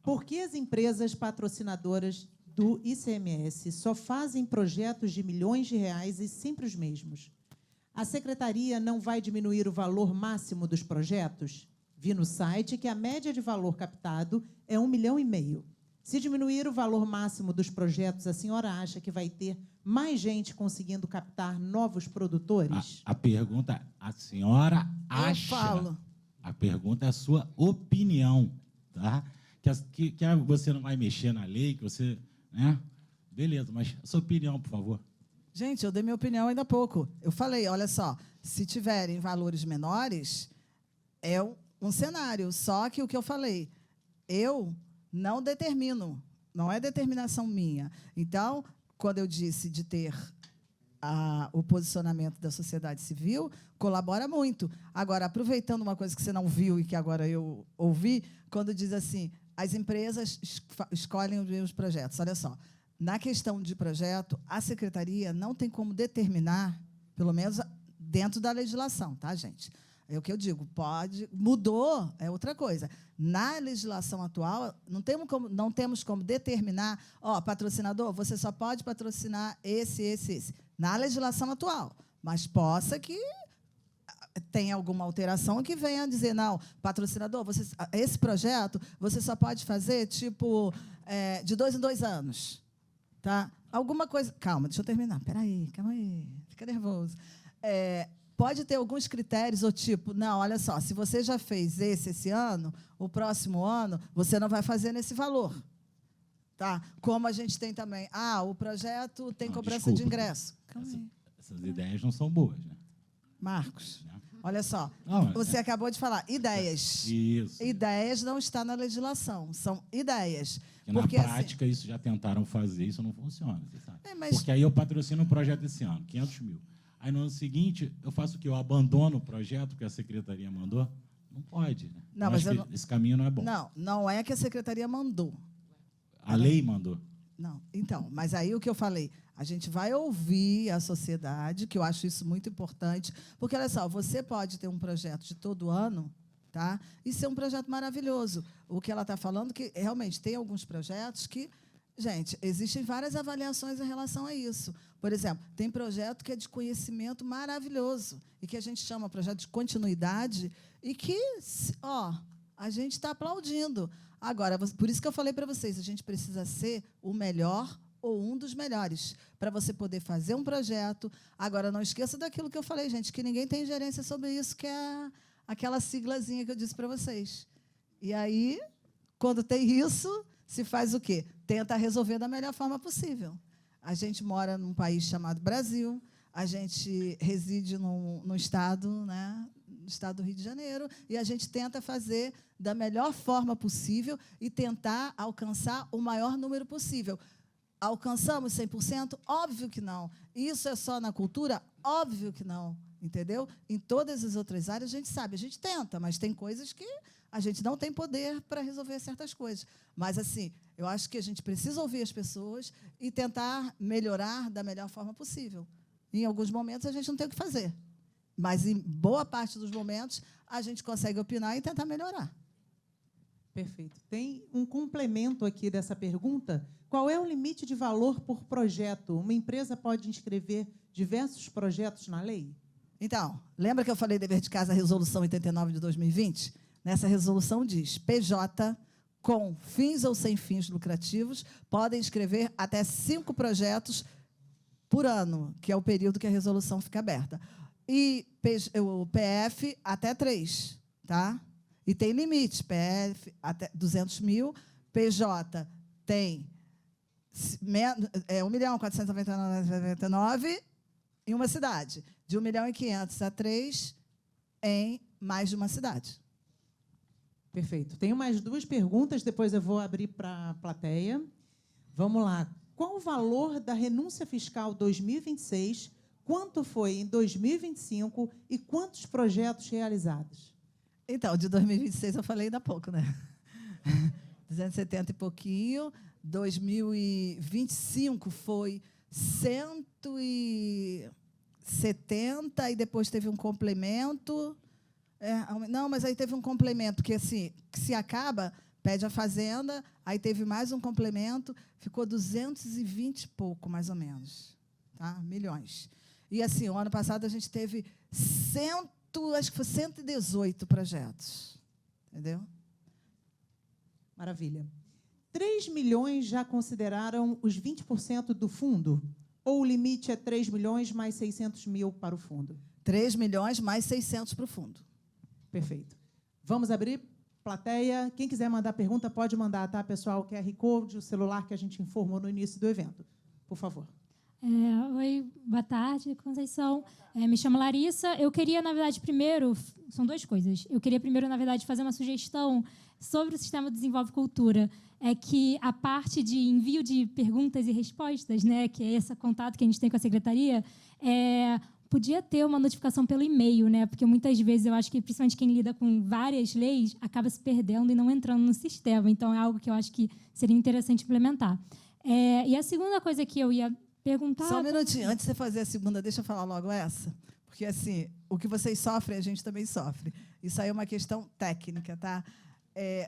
Por que as empresas patrocinadoras do ICMS só fazem projetos de milhões de reais e sempre os mesmos? A secretaria não vai diminuir o valor máximo dos projetos? Vi no site que a média de valor captado é 1,5 milhão. Se diminuir o valor máximo dos projetos, a senhora acha que vai ter mais gente conseguindo captar novos produtores? A pergunta, a senhora acha? Eu falo. A pergunta é a sua opinião, tá? Que você não vai mexer na lei, que você, né? Beleza, mas a sua opinião, por favor. Gente, eu dei minha opinião ainda há pouco. Eu falei, olha só, se tiverem valores menores, é um cenário. Só que o que eu falei, eu não determino, não é determinação minha. Então, quando eu disse de ter o posicionamento da sociedade civil, colabora muito. Agora, aproveitando uma coisa que você não viu e que agora eu ouvi, quando diz assim, as empresas escolhem os projetos. Olha só, na questão de projeto, a secretaria não tem como determinar, pelo menos dentro da legislação, tá, gente? É o que eu digo, mudou, é outra coisa. Na legislação atual, não temos como determinar, patrocinador, você só pode patrocinar esse. Na legislação atual. Mas possa que tenha alguma alteração que venha a dizer, não, patrocinador, esse projeto você só pode fazer, tipo, de 2 em 2 anos. Tá? Alguma coisa... Calma, deixa eu terminar. Calma aí. Fica nervoso. Pode ter alguns critérios, ou tipo, não, olha só, se você já fez esse ano, o próximo ano, você não vai fazer nesse valor. Tá? Como a gente tem também, o projeto tem cobrança de ingresso. Calma aí. Essas ideias não são boas, né? Marcos, olha só, Não, você acabou de falar, ideias. Isso. Ideias não está na legislação, são ideias. Porque na prática, isso já tentaram fazer, isso não funciona, você sabe? Mas... Porque aí eu patrocino um projeto esse ano, 500 mil. Aí, no ano seguinte, eu faço o quê? Eu abandono o projeto que a secretaria mandou? Não pode. Né? Não, mas esse caminho não é bom. Não é que a secretaria mandou. A lei mandou. Não, então, mas aí o que eu falei, a gente vai ouvir a sociedade, que eu acho isso muito importante, porque, olha só, você pode ter um projeto de todo ano, tá? E ser um projeto maravilhoso. O que ela está falando, que realmente tem alguns projetos que, gente, existem várias avaliações em relação a isso. Por exemplo, tem projeto que é de conhecimento maravilhoso, e que a gente chama projeto de continuidade, e que, a gente está aplaudindo. Agora, por isso que eu falei para vocês, a gente precisa ser o melhor ou um dos melhores, para você poder fazer um projeto. Agora, não esqueça daquilo que eu falei, gente, que ninguém tem gerência sobre isso, que é aquela siglazinha que eu disse para vocês. E aí, quando tem isso, se faz o quê? Tenta resolver da melhor forma possível. A gente mora num país chamado Brasil, a gente reside no estado, né, no estado do Rio de Janeiro, e a gente tenta fazer da melhor forma possível e tentar alcançar o maior número possível. Alcançamos 100%? Óbvio que não. Isso é só na cultura? Óbvio que não. Entendeu? Em todas as outras áreas, a gente sabe, a gente tenta, mas tem coisas que a gente não tem poder para resolver certas coisas. Mas, assim, eu acho que a gente precisa ouvir as pessoas e tentar melhorar da melhor forma possível. Em alguns momentos, a gente não tem o que fazer. Mas, em boa parte dos momentos, a gente consegue opinar e tentar melhorar. Perfeito. Tem um complemento aqui dessa pergunta. Qual é o limite de valor por projeto? Uma empresa pode inscrever diversos projetos na lei? Então, lembra que eu falei dever de casa, a Resolução 89 de 2020? Nessa resolução diz, PJ, com fins ou sem fins lucrativos, podem inscrever até 5 projetos por ano, que é o período que a resolução fica aberta. E o PF, até 3, tá? E tem limite, PF até 200 mil, PJ tem 1.499.099 em uma cidade, de 1.500.000 a 3 em mais de uma cidade. Perfeito. Tenho mais 2 perguntas, depois eu vou abrir para a plateia. Vamos lá. Qual o valor da renúncia fiscal 2026? Quanto foi em 2025 e quantos projetos realizados? Então, de 2026 eu falei ainda há pouco, né? 270 e pouquinho. 2025 foi 170 e depois teve um complemento. Não, mas aí teve um complemento, que assim, que se acaba, pede a Fazenda, aí teve mais um complemento, ficou 220 e pouco, mais ou menos, tá? Milhões. E assim, o ano passado a gente teve acho que foi 118 projetos. Entendeu? Maravilha. 3 milhões já consideraram os 20% do fundo? Ou o limite é 3 milhões mais 600 mil para o fundo? 3 milhões mais 600 para o fundo. Perfeito. Vamos abrir plateia. Quem quiser mandar pergunta, pode mandar, tá, pessoal? O QR Code, o celular que a gente informou no início do evento. Por favor. Oi, boa tarde, Conceição. Me chamo Larissa. Eu queria, na verdade, primeiro... São duas coisas. Eu queria primeiro, na verdade, fazer uma sugestão sobre o Sistema Desenvolve Cultura. É que a parte de envio de perguntas e respostas, né, que é esse contato que a gente tem com a secretaria, podia ter uma notificação pelo e-mail, né? Porque muitas vezes eu acho que, principalmente quem lida com várias leis, acaba se perdendo e não entrando no sistema. Então, é algo que eu acho que seria interessante implementar. E a segunda coisa que eu ia perguntar... Só um minutinho, antes de você fazer a segunda, deixa eu falar logo essa. Porque, assim, o que vocês sofrem, a gente também sofre. Isso aí é uma questão técnica, tá?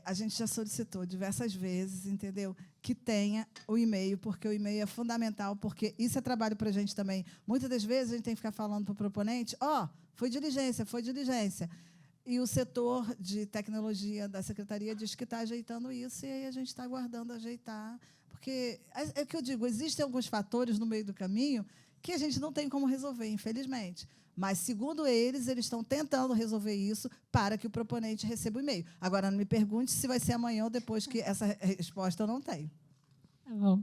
A gente já solicitou diversas vezes, entendeu? Que tenha o e-mail, porque o e-mail é fundamental, porque isso é trabalho para a gente também. Muitas das vezes a gente tem que ficar falando para o proponente, foi diligência, foi diligência. E o setor de tecnologia da secretaria diz que está ajeitando isso, e aí a gente está aguardando ajeitar. Porque, é o que eu digo, existem alguns fatores no meio do caminho que a gente não tem como resolver, infelizmente. Mas, segundo eles estão tentando resolver isso para que o proponente receba o e-mail. Agora, não me pergunte se vai ser amanhã ou depois, que essa resposta eu não tenho. Tá bom.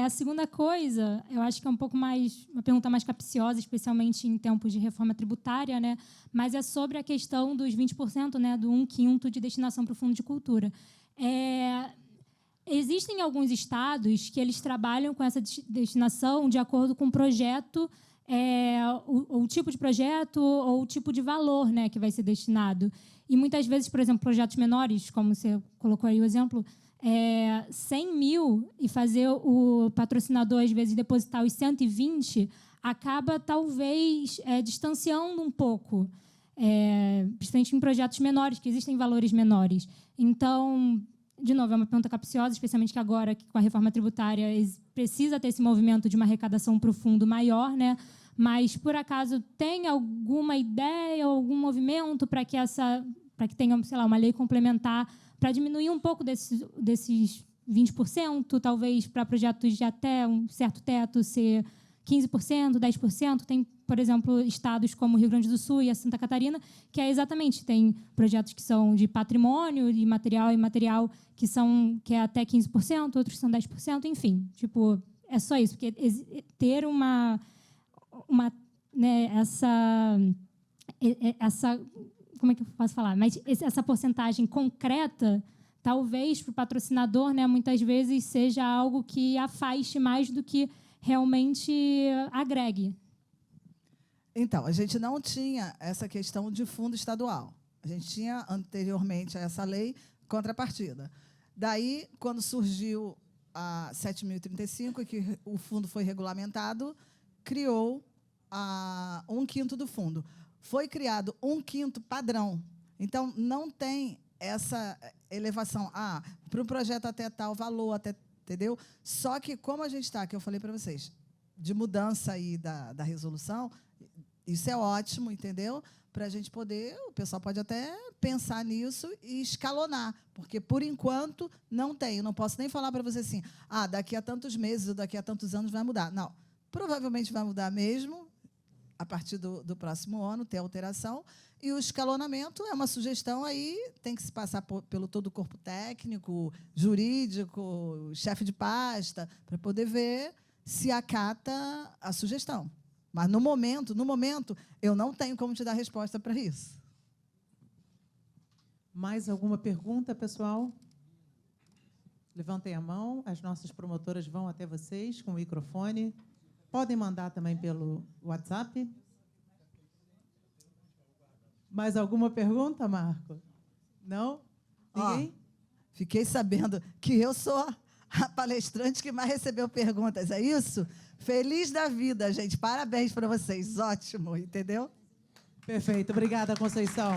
A segunda coisa, eu acho que é um pouco mais, uma pergunta mais capciosa, especialmente em tempos de reforma tributária, né? Mas é sobre a questão dos 20%, né, do 1/5 de destinação para o Fundo de Cultura. Existem alguns estados que eles trabalham com essa destinação de acordo com o projeto, o tipo de projeto ou o tipo de valor, né, que vai ser destinado. E muitas vezes, por exemplo, projetos menores, como você colocou aí o exemplo, 100 mil e fazer o patrocinador, às vezes, depositar os 120, acaba, talvez, distanciando um pouco, principalmente em projetos menores, que existem valores menores. Então, de novo, é uma pergunta capciosa, especialmente que agora, com a reforma tributária, precisa ter esse movimento de uma arrecadação para o fundo maior, né? Mas, por acaso, tem alguma ideia, algum movimento para que tenha, sei lá, uma lei complementar para diminuir um pouco desses 20%, talvez para projetos de até um certo teto ser 15%, 10%? Tem, por exemplo, estados como o Rio Grande do Sul e a Santa Catarina, que exatamente, tem projetos que são de patrimônio, de material e imaterial, que é até 15%, outros são 10%, enfim. Tipo, é só isso, porque ter né, essa... Como é que eu posso falar? Mas essa porcentagem concreta, talvez, para o patrocinador, né, muitas vezes seja algo que afaste mais do que realmente agregue. Então, a gente não tinha essa questão de fundo estadual. A gente tinha, anteriormente a essa lei, contrapartida. Daí, quando surgiu a 7.035, e que o fundo foi regulamentado, criou 1/5 do fundo. Foi criado 1/5 padrão. Então, não tem essa elevação. Para um projeto até tal valor, entendeu? Só que, como a gente está, que eu falei para vocês, de mudança aí da resolução, isso é ótimo, entendeu? Para a gente poder, o pessoal pode até pensar nisso e escalonar, porque, por enquanto, não tem. Eu não posso nem falar para você assim, daqui a tantos meses ou daqui a tantos anos vai mudar. Não, provavelmente vai mudar mesmo, a partir do próximo ano, ter alteração, e o escalonamento é uma sugestão, aí tem que se passar pelo todo o corpo técnico, jurídico, chefe de pasta, para poder ver se acata a sugestão. Mas, no momento, eu não tenho como te dar resposta para isso. Mais alguma pergunta, pessoal? Levantem a mão, as nossas promotoras vão até vocês com o microfone. Podem mandar também pelo WhatsApp. Mais alguma pergunta, Marco? Não? Ninguém? Fiquei sabendo que eu sou a palestrante que mais recebeu perguntas, é isso? Feliz da vida, gente. Parabéns para vocês. Ótimo, entendeu? Perfeito. Obrigada, Conceição.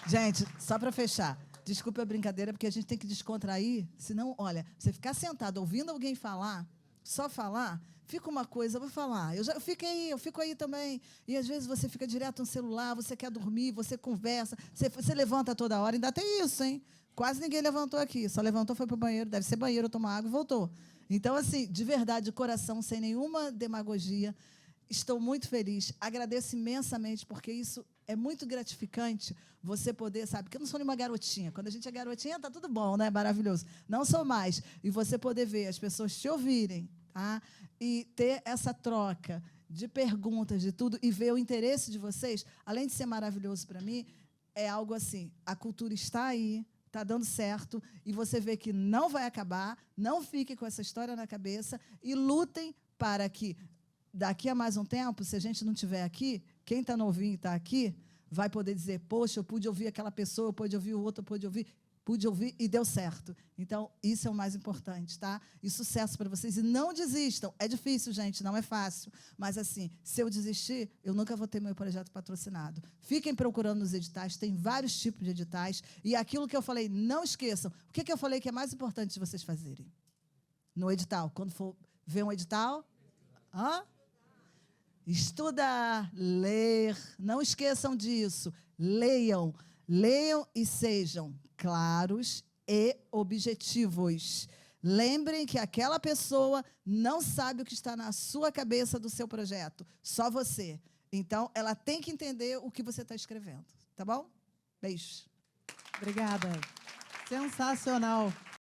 Gente, só para fechar, desculpe a brincadeira, porque a gente tem que descontrair, senão, olha, você ficar sentado ouvindo alguém falar, só falar, fica uma coisa, eu vou falar, eu fico aí também, e às vezes você fica direto no celular, você quer dormir, você conversa, você levanta toda hora, ainda tem isso, hein? Quase ninguém levantou aqui. Só levantou, foi para o banheiro. Deve ser banheiro, tomar água e voltou. Então, assim, de verdade, de coração, sem nenhuma demagogia, estou muito feliz. Agradeço imensamente, porque isso é muito gratificante, você poder, sabe, porque eu não sou nenhuma garotinha. Quando a gente é garotinha, tá tudo bom, né? Maravilhoso. Não sou mais. E você poder ver as pessoas te ouvirem, tá? E ter essa troca de perguntas, de tudo, e ver o interesse de vocês, além de ser maravilhoso para mim, é algo assim, a cultura está aí, está dando certo, e você vê que não vai acabar, não fiquem com essa história na cabeça e lutem para que, daqui a mais um tempo, se a gente não estiver aqui, quem está novinho e está aqui, vai poder dizer, poxa, eu pude ouvir aquela pessoa, eu pude ouvir o outro, pude ouvir e deu certo. Então, isso é o mais importante, tá? E sucesso para vocês. E não desistam. É difícil, gente, não é fácil. Mas, assim, se eu desistir, eu nunca vou ter meu projeto patrocinado. Fiquem procurando nos editais, tem vários tipos de editais. E aquilo que eu falei, não esqueçam. O que eu falei que é mais importante de vocês fazerem? No edital. Quando for ver um edital... Estudar, ler. Não esqueçam disso. Leiam. Leiam e sejam claros e objetivos. Lembrem que aquela pessoa não sabe o que está na sua cabeça do seu projeto, só você. Então, ela tem que entender o que você está escrevendo. Tá bom? Beijos. Obrigada. Sensacional.